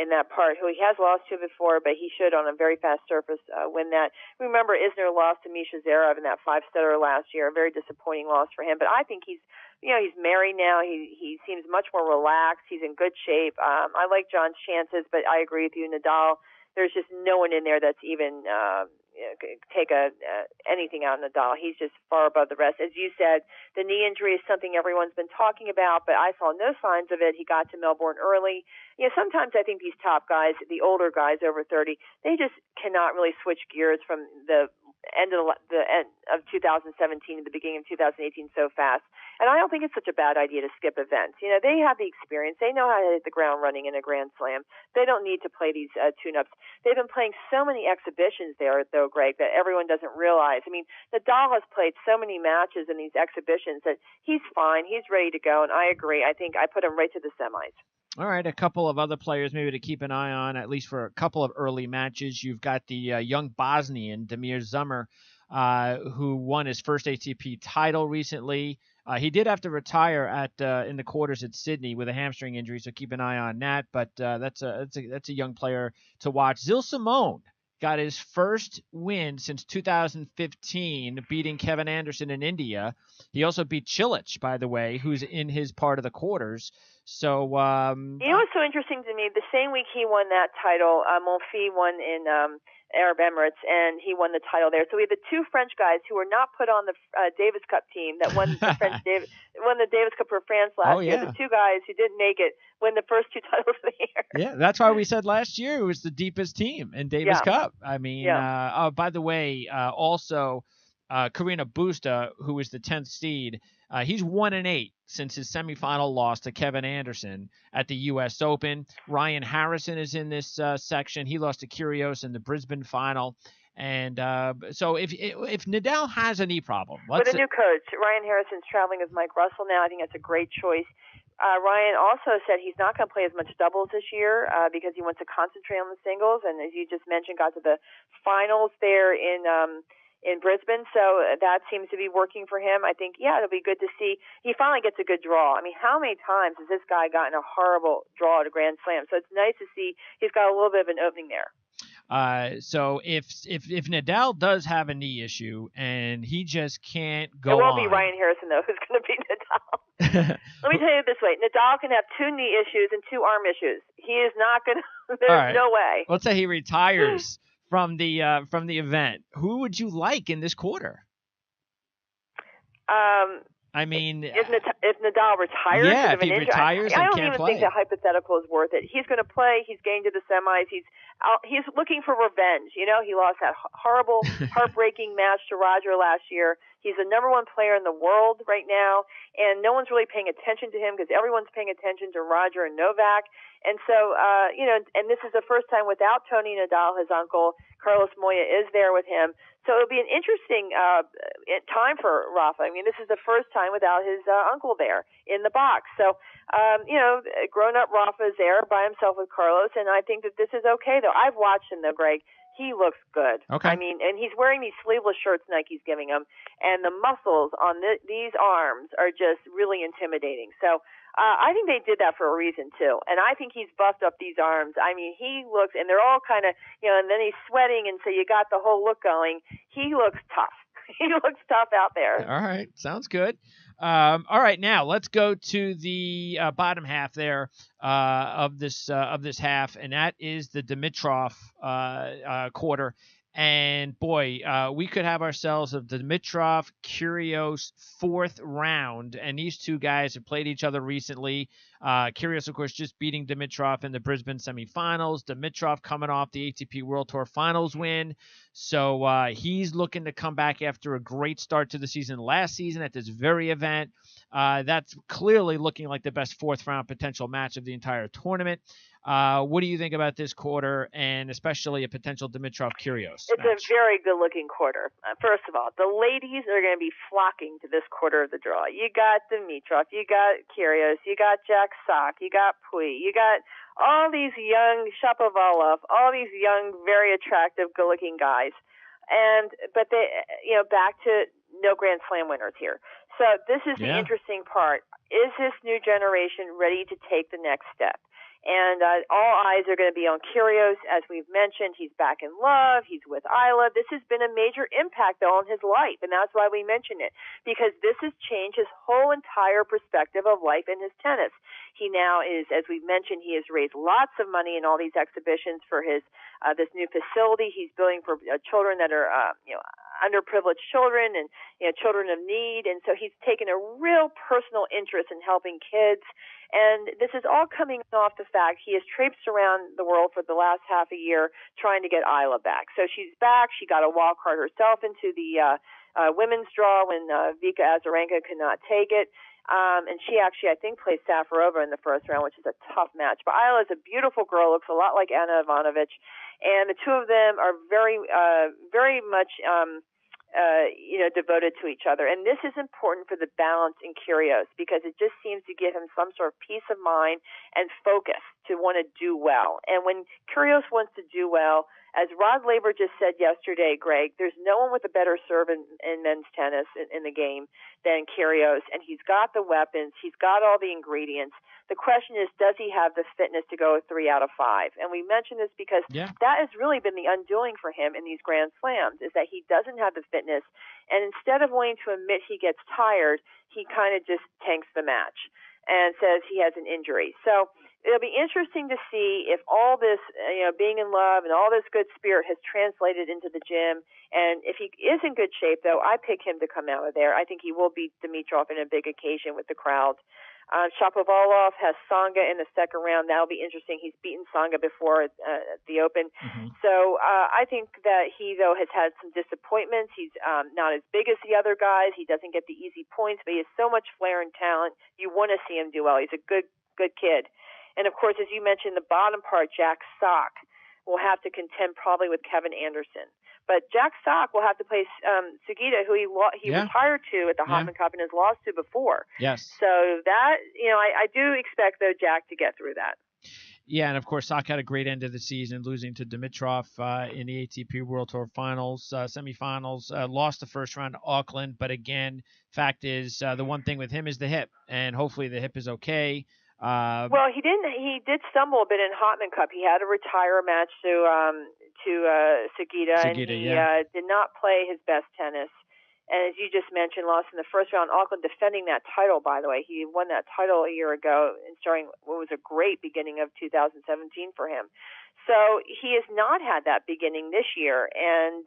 in that part, who he has lost to before, but he should on a very fast surface win that. Remember, Isner lost to Misha Zverev in that five-setter last year. A very disappointing loss for him. But I think he's married now. He seems much more relaxed. He's in good shape. I like John's chances, but I agree with you, Nadal. There's just no one in there that's even take anything out of Nadal. He's just far above the rest. As you said, the knee injury is something everyone's been talking about, but I saw no signs of it. He got to Melbourne early. Sometimes I think these top guys, the older guys over 30, they just cannot really switch gears from the end of 2017 to the beginning of 2018 so fast. And I don't think it's such a bad idea to skip events. They have the experience. They know how to hit the ground running in a Grand Slam. They don't need to play these tune-ups. They've been playing so many exhibitions there, though, Greg, that everyone doesn't realize. I mean, Nadal has played so many matches in these exhibitions that he's fine. He's ready to go, and I agree. I think I put him right to the semis. All right, a couple of other players maybe to keep an eye on, at least for a couple of early matches. You've got the young Bosnian, Damir Zummer, who won his first ATP title recently. He did have to retire in the quarters at Sydney with a hamstring injury, so keep an eye on that. But that's a young player to watch. Zil Simone got his first win since 2015, beating Kevin Anderson in India. He also beat Cilic, by the way, who's in his part of the quarters. So it was so interesting to me. The same week he won that title, Monfils won in Arab Emirates, and he won the title there. So we had the two French guys who were not put on the Davis Cup team that won the won the Davis Cup for France last year. The two guys who didn't make it win the first two titles of the year. Yeah, that's why we said last year it was the deepest team in Davis Cup. I mean, by the way, also Carina Busta, who was the 10th seed, he's 1-8 since his semifinal loss to Kevin Anderson at the U.S. Open. Ryan Harrison is in this section. He lost to Kyrgios in the Brisbane final. And so if Nadal has a knee problem, with a new coach, Ryan Harrison's traveling with Mike Russell now. I think that's a great choice. Ryan also said he's not going to play as much doubles this year because he wants to concentrate on the singles. And as you just mentioned, got to the finals there in Brisbane, so that seems to be working for him. I think, it'll be good to see. He finally gets a good draw. I mean, how many times has this guy gotten a horrible draw at a Grand Slam? So it's nice to see he's got a little bit of an opening there. So if Nadal does have a knee issue and he just can't go on. It won't be Ryan Harrison, though, who's going to beat Nadal. Let me tell you this way. Nadal can have 2 knee issues and 2 arm issues. He is not going to – there's no way. Let's say he retires from the event. Who would you like in this quarter? I mean, if Nadal retires, if he retires, I don't even think that hypothetical is worth it. He's going to play. He's getting to the semis. He's looking for revenge. He lost that horrible, heartbreaking match to Roger last year. He's the number 1 player in the world right now, and no one's really paying attention to him because everyone's paying attention to Roger and Novak. And so, and this is the first time without Tony Nadal, his uncle. Carlos Moya is there with him. So it'll be an interesting time for Rafa. I mean, this is the first time without his uncle there in the box. So, grown-up Rafa is there by himself with Carlos, and I think that this is okay, though. I've watched him, though, Greg. He looks good. Okay. I mean, and he's wearing these sleeveless shirts Nike's giving him, and the muscles on these arms are just really intimidating. So I think they did that for a reason, too. And I think he's buffed up these arms. I mean, he looks, and they're all kind of, and then he's sweating, and so you got the whole look going. He looks tough. He looks tough out there. All right. Sounds good. All right. Now let's go to the bottom half there of this half, and that is the Dimitrov quarter. And boy, we could have ourselves a Dimitrov Kyrgios 4th round, and these two guys have played each other recently. Kyrgios, of course, just beating Dimitrov in the Brisbane semifinals. Dimitrov coming off the ATP World Tour Finals win, so he's looking to come back after a great start to the season last season at this very event. That's clearly looking like the best 4th round potential match of the entire tournament. What do you think about this quarter, and especially a potential Dimitrov-Kyrgios match? It's a very good-looking quarter. First of all, the ladies are going to be flocking to this quarter of the draw. You got Dimitrov, you got Kyrgios, you got Jack Sock, you got Pouille, you got all these young Shapovalov, all these young, very attractive, good-looking guys. But they, back to no Grand Slam winners here. So this is the interesting part. Is this new generation ready to take the next step? And all eyes are going to be on Kyrgios, as we've mentioned. He's back in love. He's with Isla. This has been a major impact, though, on his life, and that's why we mention it, because this has changed his whole entire perspective of life in his tennis. He now is, as we've mentioned, he has raised lots of money in all these exhibitions for his this new facility he's building for children that are underprivileged children and children of need, and so he's taken a real personal interest in helping kids. And this is all coming off the fact he has traipsed around the world for the last half a year trying to get Isla back. So she's back. She got a wild card herself into the women's draw when Vika Azarenka could not take it. And she actually, I think, plays Safarova in the first round, which is a tough match. But Isla is a beautiful girl, looks a lot like Anna Ivanovic. And the two of them are very much devoted to each other. And this is important for the balance in Kyrgios because it just seems to give him some sort of peace of mind and focus to want to do well. And when Kyrgios wants to do well, as Rod Laver just said yesterday, Greg, there's no one with a better serve in men's tennis in the game than Kyrgios, and he's got the weapons, he's got all the ingredients. The question is, does he have the fitness to go 3 out of 5? And we mention this because that has really been the undoing for him in these Grand Slams, is that he doesn't have the fitness, and instead of wanting to admit he gets tired, he kind of just tanks the match and says he has an injury. So it'll be interesting to see if all this, being in love and all this good spirit has translated into the gym. And if he is in good shape, though, I pick him to come out of there. I think he will beat Dimitrov in a big occasion with the crowd. Shapovalov has Tsonga in the second round. That'll be interesting. He's beaten Tsonga before at the Open. Mm-hmm. So I think that he, though, has had some disappointments. He's not as big as the other guys. He doesn't get the easy points, but he has so much flair and talent. You want to see him do well. He's a good kid. And, of course, as you mentioned, the bottom part, Jack Sock, will have to contend probably with Kevin Anderson. But Jack Sock will have to play Sugita, who he retired to at the Hoffman Cup and has lost to before. Yes. So that, I do expect, though, Jack to get through that. Yeah, and of course, Sock had a great end of the season, losing to Dimitrov in the ATP World Tour Finals, semifinals. Lost the first round to Auckland, but again, fact is, the one thing with him is the hip, and hopefully the hip is okay. Well, he didn't. He did stumble a bit in Hotman Cup. He had to retire a match to Sugita, and he did not play his best tennis. And as you just mentioned, lost in the first round. Auckland defending that title, by the way. He won that title a year ago and starting what was a great beginning of 2017 for him. So he has not had that beginning this year, and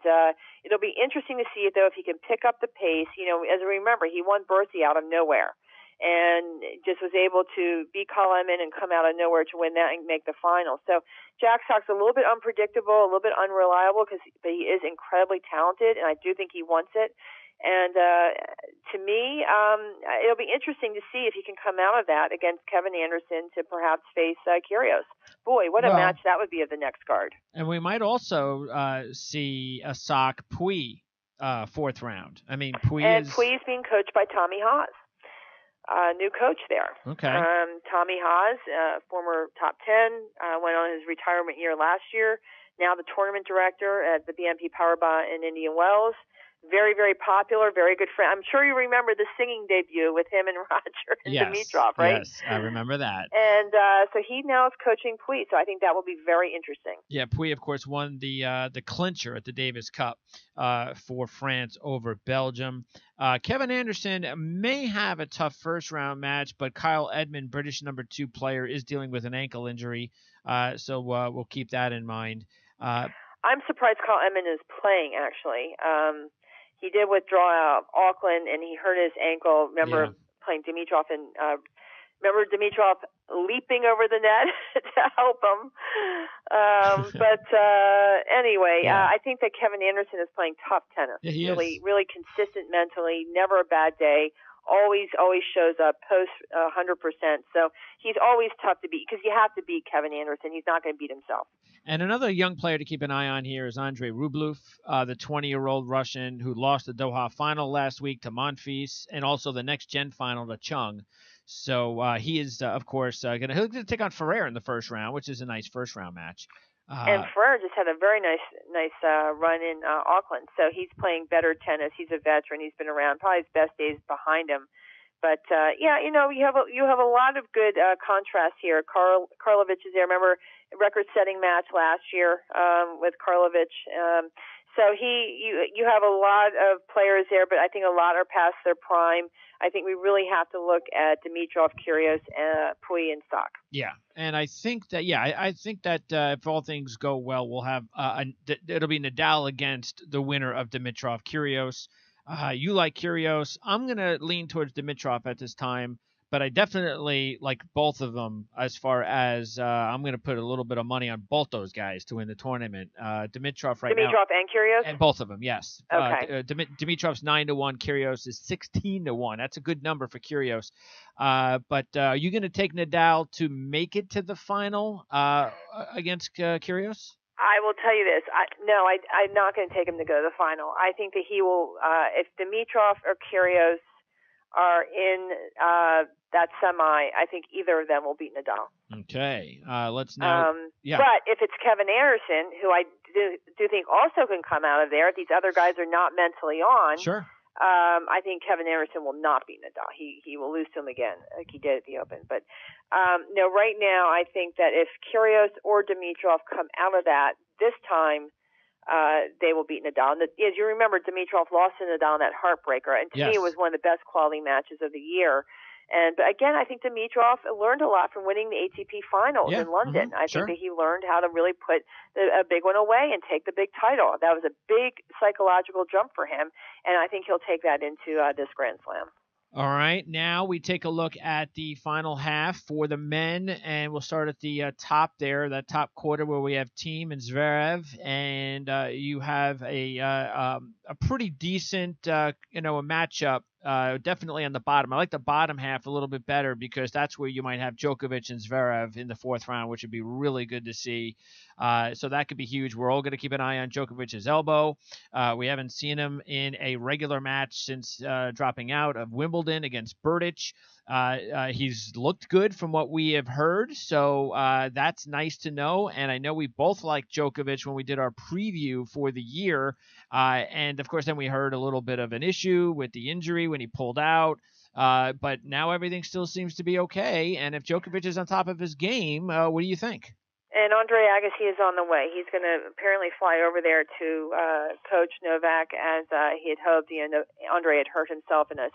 it'll be interesting to see, though, if he can pick up the pace. As we remember, he won Bercy out of nowhere and just was able to beat Kalemen and come out of nowhere to win that and make the final. So Jack Sock's a little bit unpredictable, a little bit unreliable, but he is incredibly talented, and I do think he wants it. And to me, it'll be interesting to see if he can come out of that against Kevin Anderson to perhaps face Kyrgios. Boy, what a match that would be of the next card. And we might also see a Sock Pui fourth round. I mean, Pui is being coached by Tommy Haas. New coach there. Okay. Tommy Haas, former top 10, went on his retirement year last year. Now the tournament director at the BNP Paribas in Indian Wells. Very, very popular, very good friend. I'm sure you remember the singing debut with him and Roger and Dimitrov, right? Yes, I remember that. And so he now is coaching Pui, so I think that will be very interesting. Yeah, Pui, of course, won the clincher at the Davis Cup for France over Belgium. Kevin Anderson may have a tough first-round match, but Kyle Edmund, British number 2 player, is dealing with an ankle injury, so we'll keep that in mind. I'm surprised Kyle Edmund is playing, actually. He did withdraw out of Auckland, and he hurt his ankle. Remember playing Dimitrov, and remember Dimitrov leaping over the net to help him. Anyway, I think that Kevin Anderson is playing tough tennis. Yeah, he really, is. really consistent mentally, never a bad day. Always shows up post 100%. So he's always tough to beat because you have to beat Kevin Anderson. He's not going to beat himself. And another young player to keep an eye on here is Andrei Rublev, the 20-year-old Russian who lost the Doha final last week to Monfils and also the next-gen final to Chung. So he is, of course, going to take on Ferrer in the first round, which is a nice first-round match. And Ferrer just had a very nice run in Auckland. So he's playing better tennis. He's a veteran. He's been around. Probably his best days behind him. But yeah, you have a lot of good contrast here. Karlovic is there. Remember, record-setting match last year with Karlovic. So you have a lot of players there, but I think a lot are past their prime. I think we really have to look at Dimitrov, Kyrgios, Pouille, and Stock. Yeah, and I think that if all things go well, we'll have it'll be Nadal against the winner of Dimitrov, Kyrgios. You like Kyrgios. I'm gonna lean towards Dimitrov at this time, but I definitely like both of them as far as I'm going to put a little bit of money on both those guys to win the tournament. Dimitrov now. Dimitrov and Kyrgios? And both of them, yes. Okay. Dimitrov's 9-1, Kyrgios is 16-1. That's a good number for Kyrgios. But are you going to take Nadal to make it to the final against Kyrgios? I will tell you this. I'm not going to take him to go to the final. I think that he will, if Dimitrov or Kyrgios are in that semi, I think either of them will beat Nadal. Okay. Let's now. Yeah. But if it's Kevin Anderson, who I do think also can come out of there, if these other guys are not mentally on, sure. I think Kevin Anderson will not beat Nadal. He will lose to him again, like he did at the Open. But no, right now I think that if Kyrgios or Dimitrov come out of that this time, they will beat Nadal. And as you remember, Dimitrov lost to Nadal in that heartbreaker, and to me it was one of the best quality matches of the year. But again, I think Dimitrov learned a lot from winning the ATP finals in London. I think that he learned how to really put a big one away and take the big title. That was a big psychological jump for him, and I think he'll take that into this Grand Slam. All right, now we take a look at the final half for the men, and we'll start at the top there, that top quarter where we have Thiem and Zverev, and you have a pretty decent, a matchup. Definitely on the bottom. I like the bottom half a little bit better because that's where you might have Djokovic and Zverev in the fourth round, which would be really good to see. So that could be huge. We're all going to keep an eye on Djokovic's elbow. We haven't seen him in a regular match since dropping out of Wimbledon against Berdych. He's looked good from what we have heard, so that's nice to know. And I know we both liked Djokovic when we did our preview for the year. And, of course, then we heard a little bit of an issue with the injury when he pulled out. But now everything still seems to be okay. And if Djokovic is on top of his game, what do you think? And Andre Agassi is on the way. He's going to apparently fly over there to coach Novak as he had hoped. Andre had hurt himself in a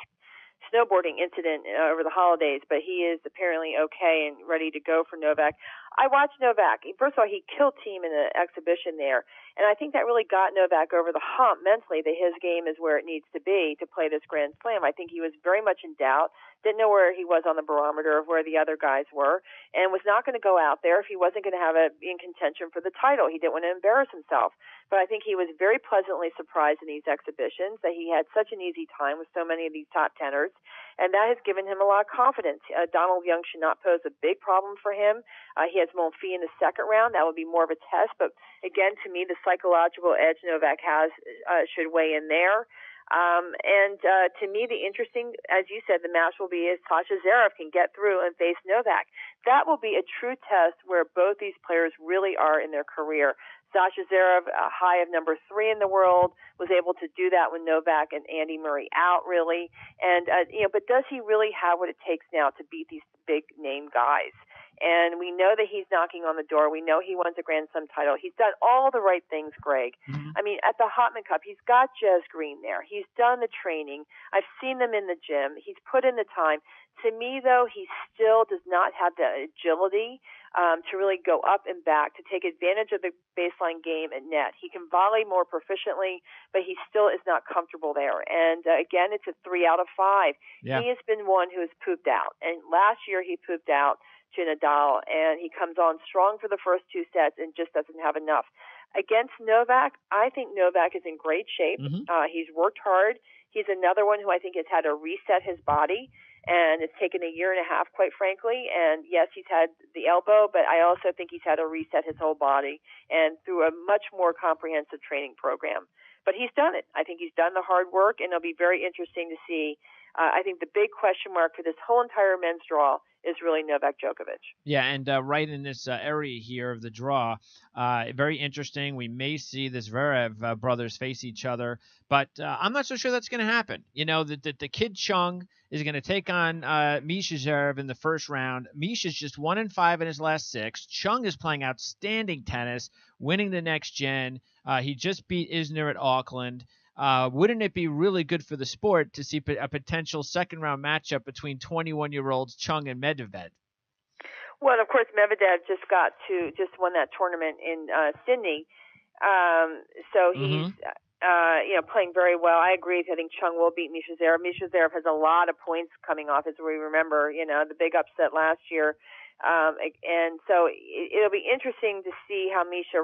snowboarding incident over the holidays, but he is apparently okay and ready to go for Novak. I watched Novak. First of all, he killed Thiem in the exhibition there, and I think that really got Novak over the hump mentally that his game is where it needs to be to play this Grand Slam. I think he was very much in doubt, didn't know where he was on the barometer of where the other guys were, and was not going to go out there if he wasn't going to have it in contention for the title. He didn't want to embarrass himself. But I think he was very pleasantly surprised in these exhibitions that he had such an easy time with so many of these top tenors, and that has given him a lot of confidence. Donald Young should not pose a big problem for him. He has Monfils in the second round. That would be more of a test. But again, to me, the psychological edge Novak has should weigh in there. And to me, the interesting, as you said, the match will be if Sasha Zverev can get through and face Novak. That will be a true test where both these players really are in their career. Sasha Zverev, a high of number 3 in the world, was able to do that with Novak and Andy Murray out, really. And but does he really have what it takes now to beat these big name guys? And we know that he's knocking on the door. We know he wants a Grand Slam title. He's done all the right things, Greg. Mm-hmm. I mean, at the Hopman Cup, he's got Jez Green there. He's done the training. I've seen them in the gym. He's put in the time. To me, though, he still does not have the agility to really go up and back, to take advantage of the baseline game at net. He can volley more proficiently, but he still is not comfortable there. And again, it's a 3 out of 5. Yeah. He has been one who has pooped out. And last year he pooped out to Nadal, and he comes on strong for the first 2 sets and just doesn't have enough. Against Novak, I think Novak is in great shape. Mm-hmm. He's worked hard. He's another one who I think has had to reset his body, and it's taken a year and a half, quite frankly. And yes, he's had the elbow, but I also think he's had to reset his whole body and through a much more comprehensive training program. But he's done it. I think he's done the hard work, and it'll be very interesting to see I think the big question mark for this whole entire men's draw is really Novak Djokovic. Yeah, and right in this area here of the draw, very interesting. We may see the Zverev brothers face each other, but I'm not so sure that's going to happen. You know, the kid Chung is going to take on Misha Zverev in the first round. Misha's just 1-5 in his last 6. Chung is playing outstanding tennis, winning the next gen. He just beat Isner at Auckland. Wouldn't it be really good for the sport to see a potential second-round matchup between 21-year-olds Chung and Medvedev? Well, and of course, Medvedev just won that tournament in Sydney, so he's playing very well. I agree. I think Chung will beat Misha Zverev. Misha Zverev has a lot of points coming off, as we remember. The big upset last year, and so it'll be interesting to see how Misha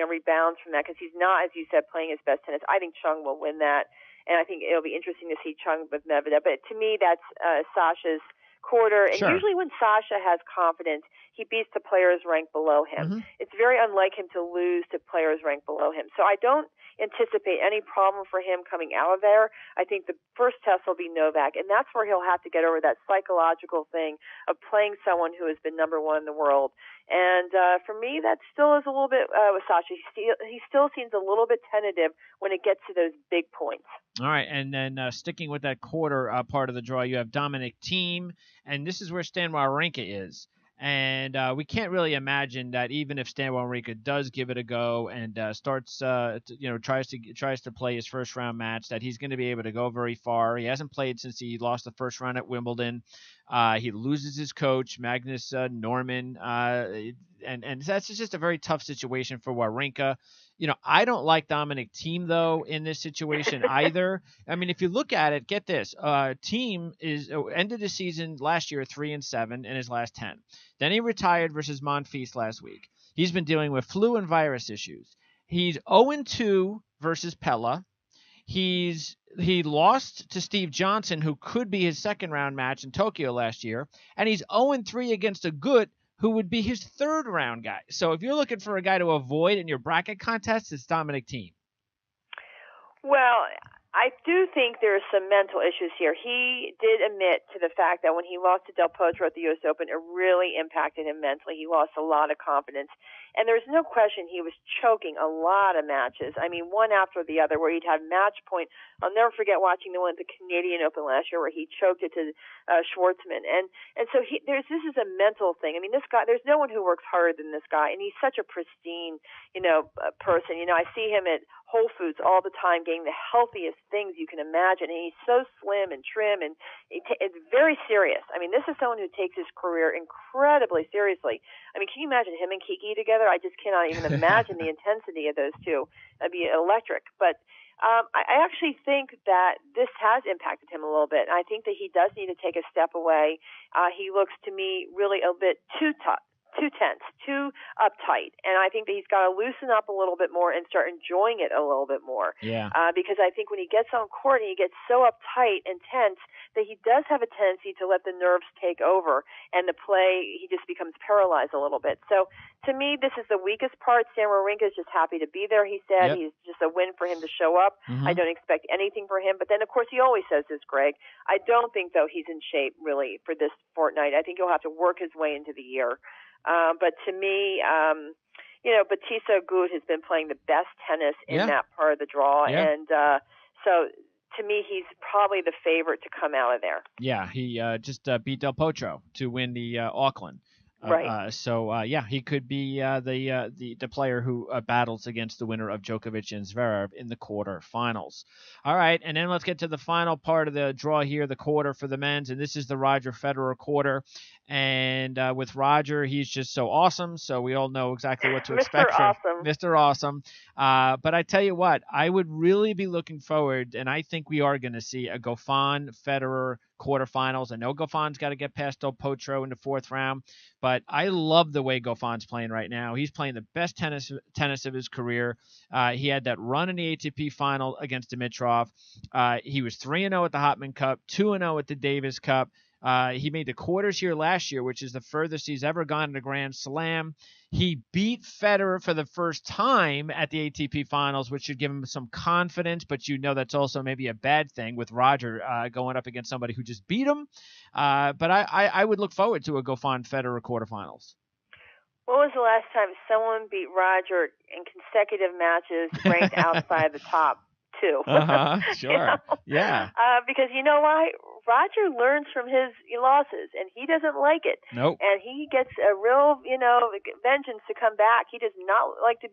rebounds from that, because he's not, as you said, playing his best tennis. I think Chung will win that, and I think it'll be interesting to see Chung with Medvedev. But to me, that's Sasha's quarter. And Sure. Usually when Sasha has confidence, he beats the players ranked below him. It's very unlike him to lose to players ranked below him. So I don't anticipate any problem for him coming out of there. I think the first test will be Novak, and that's where he'll have to get over that psychological thing of playing someone who has been number one in the world. And for me, that still is a little bit with Sasha. He still seems a little bit tentative when it gets to those big points. All right, and then sticking with that quarter part of the draw, you have Dominic Thiem, and this is where Stan Wawrinka is. And we can't really imagine that even if Stan Wawrinka does give it a go and starts, tries to play his first round match, that he's going to be able to go very far. He hasn't played since he lost the first round at Wimbledon. He loses his coach, Magnus Norman, and that's just a very tough situation for Wawrinka. I don't like Dominic Thiem, though, in this situation either. I mean, if you look at it, get this. Thiem ended the season last year 3-7 in his last 10. Then he retired versus Monfils last week. He's been dealing with flu and virus issues. He's 0-2 versus Pella. He lost to Steve Johnson, who could be his second-round match in Tokyo last year. And he's 0-3 against a Gut, who would be his third-round guy. So if you're looking for a guy to avoid in your bracket contest, it's Dominic Thiem. Well, I do think there are some mental issues here. He did admit to the fact that when he lost to Del Potro at the U.S. Open, it really impacted him mentally. He lost a lot of confidence. And there's no question he was choking a lot of matches. I mean, one after the other, where he'd have match point. I'll never forget watching the one at the Canadian Open last year where he choked it to Schwartzman. And so this is a mental thing. I mean, this guy, there's no one who works harder than this guy, and he's such a pristine, person. I see him at Whole Foods all the time getting the healthiest things you can imagine, and he's so slim and trim, and it's very serious. I mean, this is someone who takes his career incredibly seriously. I mean, can you imagine him and Kiki together? I just cannot even imagine the intensity of those two. That'd be electric. But I actually think that this has impacted him a little bit. I think that he does need to take a step away. He looks to me really a bit too tough, too tense, too uptight. And I think that he's got to loosen up a little bit more and start enjoying it a little bit more. Yeah. Because I think when he gets on court and he gets so uptight and tense that he does have a tendency to let the nerves take over, and the play, he just becomes paralyzed a little bit. So to me, this is the weakest part. Stan Wawrinka is just happy to be there, he said. Yep. He's just a win for him to show up. I don't expect anything for him. But then, of course, he always says this, Greg. I don't think, though, he's in shape, really, for this fortnight. I think he'll have to work his way into the year. But to me, Bautista Agut has been playing the best tennis in that part of the draw. Yeah. And so to me, he's probably the favorite to come out of there. Yeah, he just beat Del Potro to win the Auckland. Right. He could be the player who battles against the winner of Djokovic and Zverev in the quarterfinals. All right, and then let's get to the final part of the draw here, the quarter for the men's, and this is the Roger Federer quarter. And with Roger, he's just so awesome, so we all know exactly what to expect from Mr. Awesome. But I tell you what, I would really be looking forward, and I think we are going to see a Goffin-Federer quarterfinals. I know Goffin's got to get past Del Potro in the fourth round, but I love the way Goffin's playing right now. He's playing the best tennis of his career. He had that run in the ATP final against Dimitrov. He was 3-0 at the Hopman Cup, 2-0 at the Davis Cup. He made the quarters here last year, which is the furthest he's ever gone in a Grand Slam. He beat Federer for the first time at the ATP Finals, which should give him some confidence, but that's also maybe a bad thing with Roger going up against somebody who just beat him. But I would look forward to a Goffin-Federer quarterfinals. When was the last time someone beat Roger in consecutive matches ranked outside the top two? Sure. Yeah. Because you know why? Roger learns from his losses, and he doesn't like it. Nope. And he gets a real, vengeance to come back. He does not like to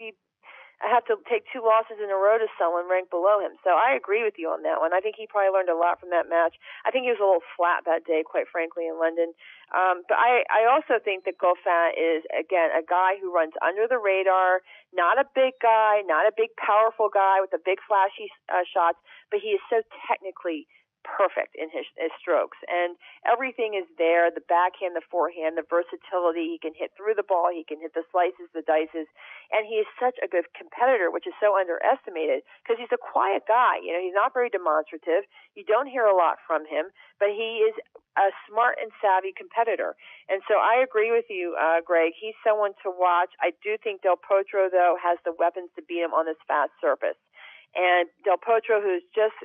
have to take 2 losses in a row to someone ranked below him. So I agree with you on that one. I think he probably learned a lot from that match. I think he was a little flat that day, quite frankly, in London. But I also think that Goffin is, again, a guy who runs under the radar, not a big guy, not a big powerful guy with the big flashy shots, but he is so technically perfect in his strokes, and everything is there: the backhand, the forehand, the versatility. He can hit through the ball, he can hit the slices, the dices, and he is such a good competitor, which is so underestimated because he's a quiet guy. He's not very demonstrative. You don't hear a lot from him, but he is a smart and savvy competitor. And so I agree with you, Greg. He's someone to watch. I do think Del Potro, though, has the weapons to beat him on this fast surface. And Del Potro, who's just,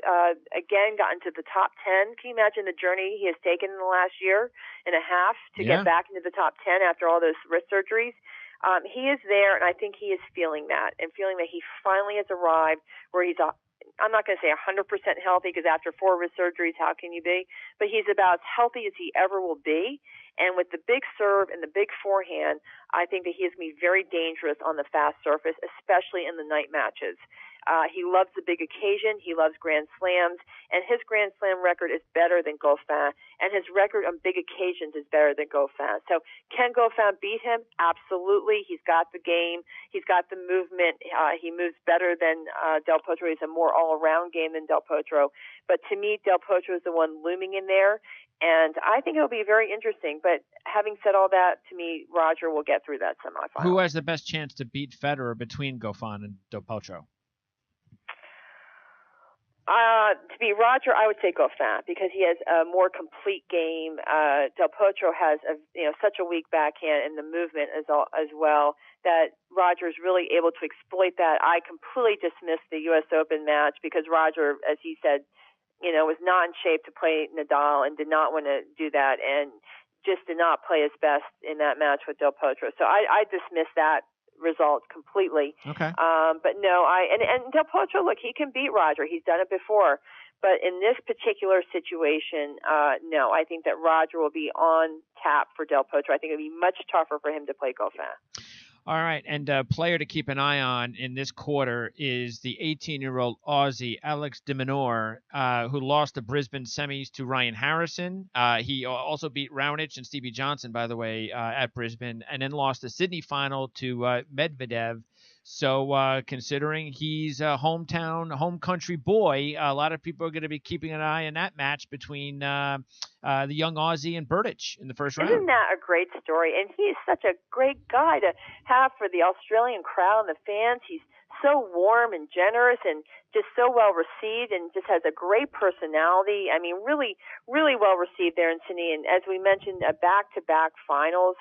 again, gotten to the top 10. Can you imagine the journey he has taken in the last year and a half to get back into the top 10 after all those wrist surgeries? He is there, and I think he is feeling that and feeling that he finally has arrived where he's I'm not going to say 100% healthy, because after 4 wrist surgeries, how can you be? But he's about as healthy as he ever will be. And with the big serve and the big forehand, I think that he is going to be very dangerous on the fast surface, especially in the night matches. He loves the big occasion. He loves Grand Slams, and his Grand Slam record is better than Goffin, and his record on big occasions is better than Goffin. So can Goffin beat him? Absolutely. He's got the game. He's got the movement. He moves better than Del Potro. He's a more all-around game than Del Potro. But to me, Del Potro is the one looming in there, and I think it'll be very interesting. But having said all that, to me, Roger will get through that semifinal. Who has the best chance to beat Federer between Goffin and Del Potro? To be Roger, I would say Goffin, because he has a more complete game. Del Potro has such a weak backhand, and the movement as well, that Roger is really able to exploit that. I completely dismissed the U.S. Open match because Roger, as he said, was not in shape to play Nadal and did not want to do that, and just did not play his best in that match with Del Potro. So I dismissed that result completely. Okay. But no, and Del Potro, look, he can beat Roger. He's done it before. But in this particular situation, no, I think that Roger will be on tap for Del Potro. I think it'll be much tougher for him to play Goffin. All right, and a player to keep an eye on in this quarter is the 18-year-old Aussie, Alex de Minaur, who lost the Brisbane semis to Ryan Harrison. He also beat Raonic and Stevie Johnson, by the way, at Brisbane, and then lost the Sydney final to Medvedev. So considering he's a home country boy, a lot of people are going to be keeping an eye on that match between the young Aussie and Berdych in the first round. Isn't that a great story? And he's such a great guy to have for the Australian crowd and the fans. He's so warm and generous and just so well received, and just has a great personality. I mean, really, really well received there in Sydney. And as we mentioned, back-to-back finals.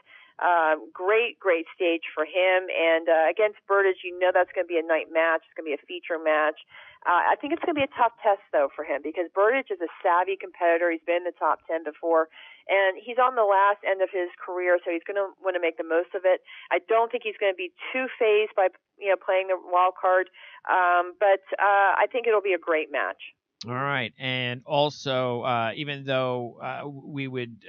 Great stage for him. And against Berdych, that's going to be a night match. It's going to be a feature match. I think it's going to be a tough test, though, for him, because Berdych is a savvy competitor. He's been in the top 10 before, and he's on the last end of his career, so he's going to want to make the most of it. I don't think he's going to be too fazed by playing the wild card, but I think it'll be a great match. All right. And also, even though we would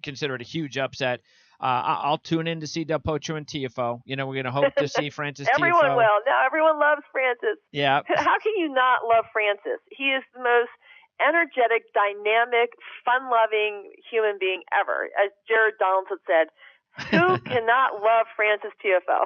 consider it a huge upset, I'll tune in to see Del Potro and Tiafoe. We're going to hope to see Francis Everyone Tiafoe. will. No, everyone loves Francis. Yeah. How can you not love Francis? He is the most energetic, dynamic, fun-loving human being ever. As Jared Donaldson said, who cannot love Francis Tiafoe?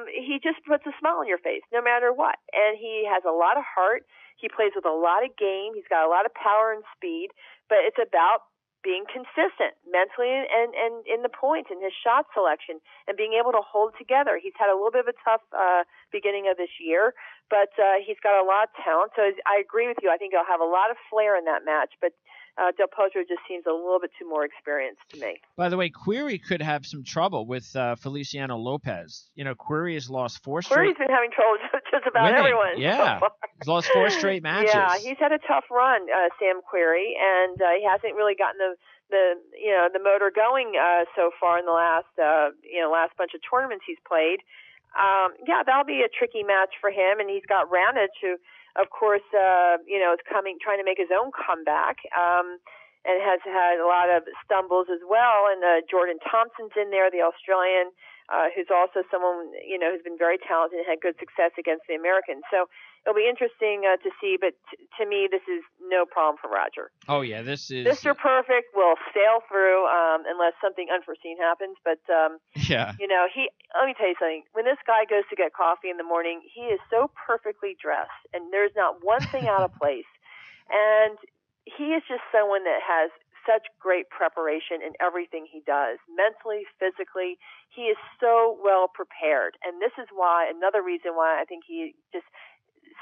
He just puts a smile on your face no matter what. And he has a lot of heart. He plays with a lot of game. He's got a lot of power and speed. But it's about being consistent mentally and in the points and his shot selection and being able to hold together. He's had a little bit of a tough beginning of this year, but he's got a lot of talent. So I agree with you. I think he'll have a lot of flair in that match, but Del Potro just seems a little bit too more experienced to me. By the way, Query could have some trouble with Feliciano Lopez. You know, Query has lost 4 straight. Query's been having trouble just about winning. everyone. Yeah, so he's lost 4 straight matches. Yeah, he's had a tough run, Sam Query, and he hasn't really gotten the motor going so far in the last last bunch of tournaments he's played. Yeah, that'll be a tricky match for him, and he's got Raonic, who, of course, is trying to make his own comeback, and has had a lot of stumbles as well. And Jordan Thompson's in there, the Australian, who's also someone who's been very talented and had good success against the Americans. So it'll be interesting to see. But to me, this is no problem for Roger. Oh yeah, this is Mr. Perfect will sail through unless something unforeseen happens. But yeah, let me tell you something. When this guy goes to get coffee in the morning, he is so perfectly dressed, and there's not one thing out of place. And he is just someone that has such great preparation in everything he does, mentally, physically. He is so well prepared, and this is another reason why I think he just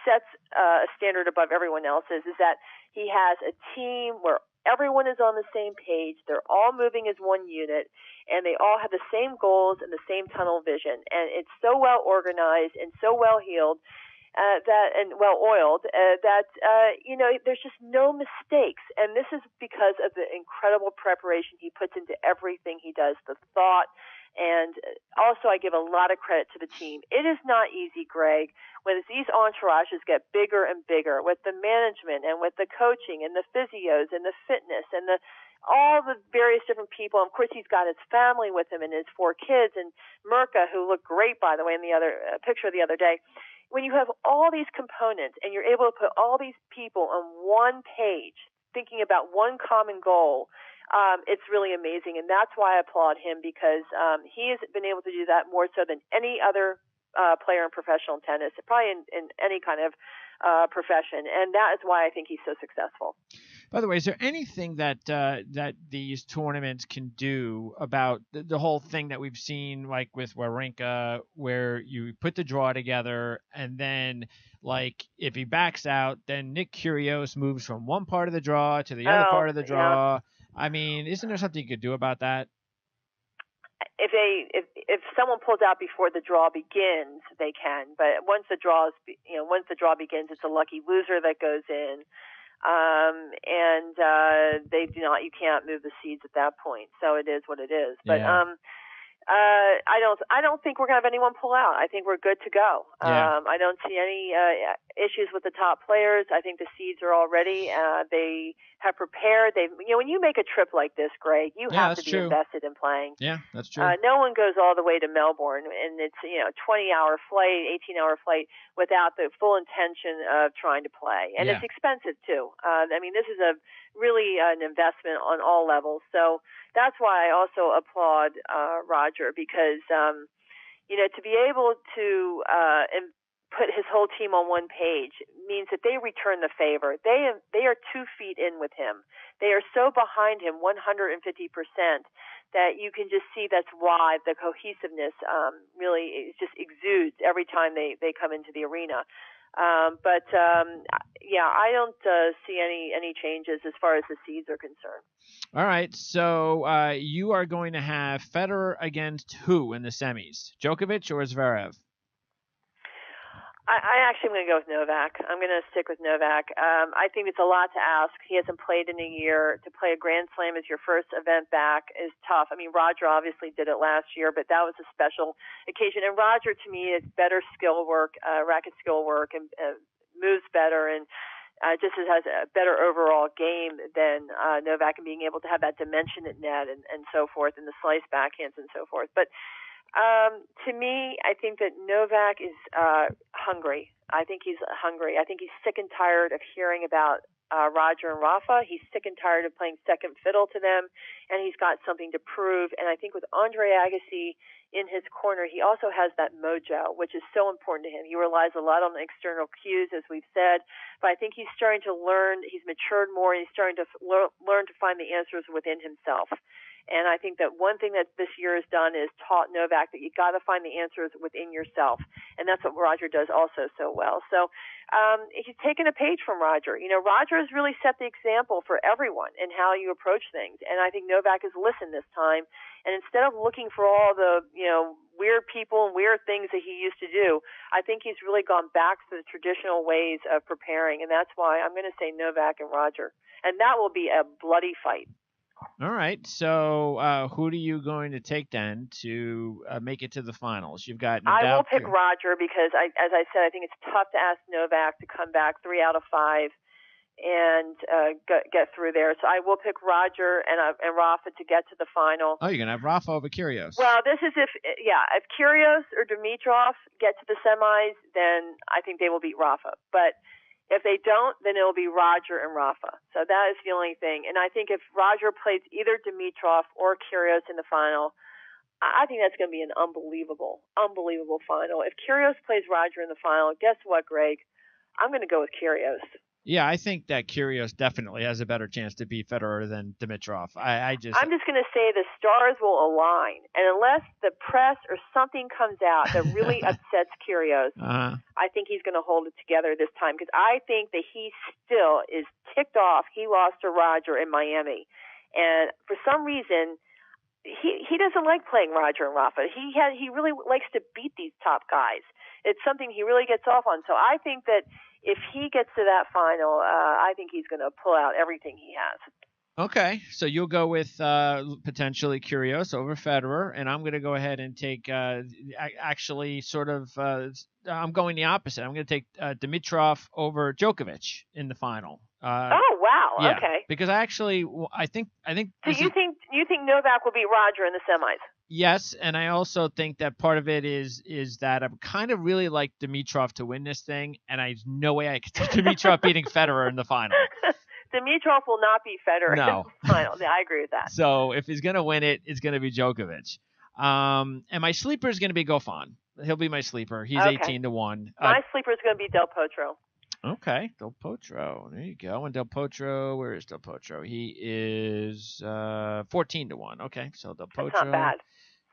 sets a standard above everyone else's, is that he has a team where everyone is on the same page. They're all moving as one unit, and they all have the same goals and the same tunnel vision. And it's so well organized and so well heeled and well oiled that there's just no mistakes. And this is because of the incredible preparation he puts into everything he does, the thought. And also, I give a lot of credit to the team. It is not easy, Greg, when these entourages get bigger and bigger with the management and with the coaching and the physios and the fitness and all the various different people. And of course, he's got his family with him and his 4 kids and Mirka, who looked great, by the way, in the other picture the other day. When you have all these components and you're able to put all these people on one page, thinking about one common goal, it's really amazing. And that's why I applaud him, because he has been able to do that more so than any other player in professional tennis, probably in any kind of profession. And that is why I think he's so successful. By the way, is there anything that these tournaments can do about the whole thing that we've seen, like with Wawrinka, where you put the draw together and then, like, if he backs out, then Nick Kyrgios moves from one part of the draw to the other part of the draw. Yeah. I mean, isn't there something you could do about that? If someone pulls out before the draw begins, they can. But once the draw begins, it's a lucky loser that goes in. They do not. You can't move the seeds at that point. So it is what it is. But yeah. I don't think we're gonna have anyone pull out. I think we're good to go. Yeah. I don't see any issues with the top players. I think the seeds are all ready. They have prepared. when you make a trip like this, Greg, you have to be invested in playing. Yeah, that's true. No one goes all the way to Melbourne, and it's 20-hour flight, 18-hour flight without the full intention of trying to play, and it's expensive too. This is really an investment on all levels. So that's why I also applaud Roger, because to be able to put his whole team on one page means that they return the favor. They are 2 feet in with him. They are so behind him 150% that you can just see that's why the cohesiveness really just exudes every time they come into the arena. I don't see any changes as far as the seeds are concerned. All right, so you are going to have Federer against who in the semis? Djokovic or Zverev? I actually am going to go with Novak. I'm going to stick with Novak. I think it's a lot to ask. He hasn't played in a year. To play a Grand Slam as your first event back is tough. Roger obviously did it last year, but that was a special occasion. And Roger, to me, is better skill work, racket skill work, and moves better, and just has a better overall game than Novak, and being able to have that dimension at net and so forth, and the slice backhands and so forth. But to me, I think that Novak is hungry. I think he's hungry. I think he's sick and tired of hearing about Roger and Rafa. He's sick and tired of playing second fiddle to them, and he's got something to prove. And I think with Andre Agassi in his corner, he also has that mojo, which is so important to him. He relies a lot on the external cues, as we've said, but I think he's starting to learn. He's matured more, and he's starting to learn to find the answers within himself. And I think that one thing that this year has done is taught Novak that you got to find the answers within yourself, and that's what Roger does also so well. So he's taken a page from Roger. You know, Roger has really set the example for everyone in how you approach things, and I think Novak has listened this time. And instead of looking for all the weird people and weird things that he used to do, I think he's really gone back to the traditional ways of preparing, and that's why I'm going to say Novak and Roger, and that will be a bloody fight. All right. So who are you going to take then to make it to the finals? You've got Nadal. I will pick Roger because, as I said, I think it's tough to ask Novak to come back 3 out of 5 and get through there. So I will pick Roger and Rafa to get to the final. Oh, you're going to have Rafa over Kyrgios. Well, this is if Kyrgios or Dimitrov get to the semis, then I think they will beat Rafa. But if they don't, then it'll be Roger and Rafa. So that is the only thing. And I think if Roger plays either Dimitrov or Kyrgios in the final, I think that's going to be an unbelievable final. If Kyrgios plays Roger in the final, guess what, Greg? I'm going to go with Kyrgios. Yeah, I think that Kyrgios definitely has a better chance to beat Federer than Dimitrov. I'm just going to say the stars will align, and unless the press or something comes out that really upsets Kyrgios, I think he's going to hold it together this time because I think that he still is ticked off. He lost to Roger in Miami, and for some reason, he doesn't like playing Roger and Rafa. He really likes to beat these top guys. It's something he really gets off on. So I think that if he gets to that final, I think he's going to pull out everything he has. Okay, so you'll go with potentially Kyrgios over Federer, and I'm going to go ahead and take actually sort of I'm going the opposite. I'm going to take Dimitrov over Djokovic in the final. Oh wow! Yeah, okay. Because I think. So you think Novak will beat Roger in the semis? Yes, and I also think that part of it is that I'm kind of really like Dimitrov to win this thing, and there's no way I could see Dimitrov beating Federer in the final. Dimitrov will not beat Federer in the final. Yeah, I agree with that. So if he's going to win it, it's going to be Djokovic. And my sleeper is going to be Goffin. He'll be my sleeper. He's 18-1. My sleeper is going to be Del Potro. Okay, Del Potro. There you go. And Del Potro, where is Del Potro? He is 14-1. Okay, so Del Potro. That's not bad.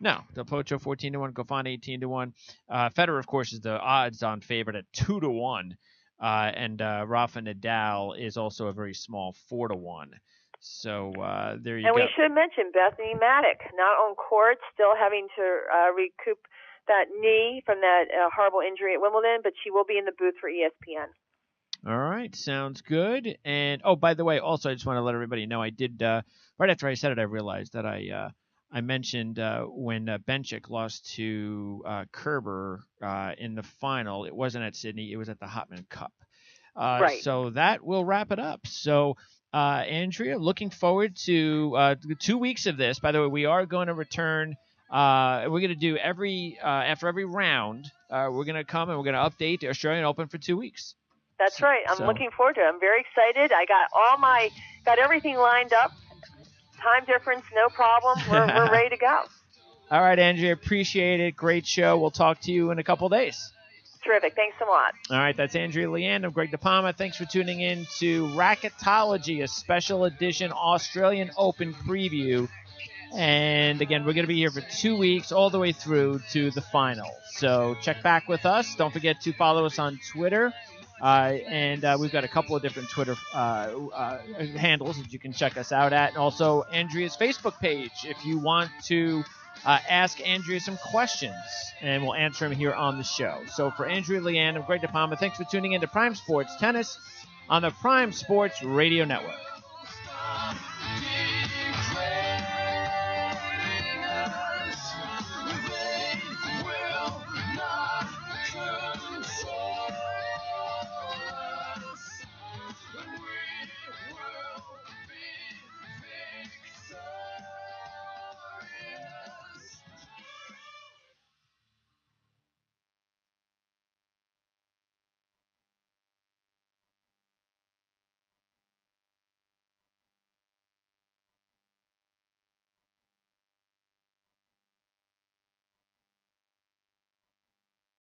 No, Del Potro 14-1, Goffin 18-1. Federer, of course, is the odds-on favorite at 2-1. And Rafa Nadal is also a very small 4-1. So there you go. And we should mention Bethany Maddock, not on court, still having to recoup that knee from that horrible injury at Wimbledon, but she will be in the booth for ESPN. All right, sounds good. And by the way, also I just want to let everybody know I did right after I said it, I realized that I mentioned when Benchik lost to Kerber in the final, it wasn't at Sydney, it was at the Hopman Cup. Right. So that will wrap it up. So Andrea, looking forward to 2 weeks of this. By the way, we are going to return. We're going to do after every round, we're going to come and we're going to update the Australian Open for 2 weeks. That's right. I'm looking forward to it. I'm very excited. I got everything lined up. Time difference, no problem. We're ready to go. All right, Andrea, appreciate it. Great show. We'll talk to you in a couple days. Terrific. Thanks so much. All right, that's Andrea Leanne. I'm Greg DePalma. Thanks for tuning in to Racketology, a special edition Australian Open preview. And again, we're going to be here for 2 weeks, all the way through to the final. So check back with us. Don't forget to follow us on Twitter. And we've got a couple of different Twitter handles that you can check us out at. And also Andrea's Facebook page if you want to ask Andrea some questions. And we'll answer them here on the show. So for Andrea Leanne, I'm Greg DePalma. Thanks for tuning in to Prime Sports Tennis on the Prime Sports Radio Network.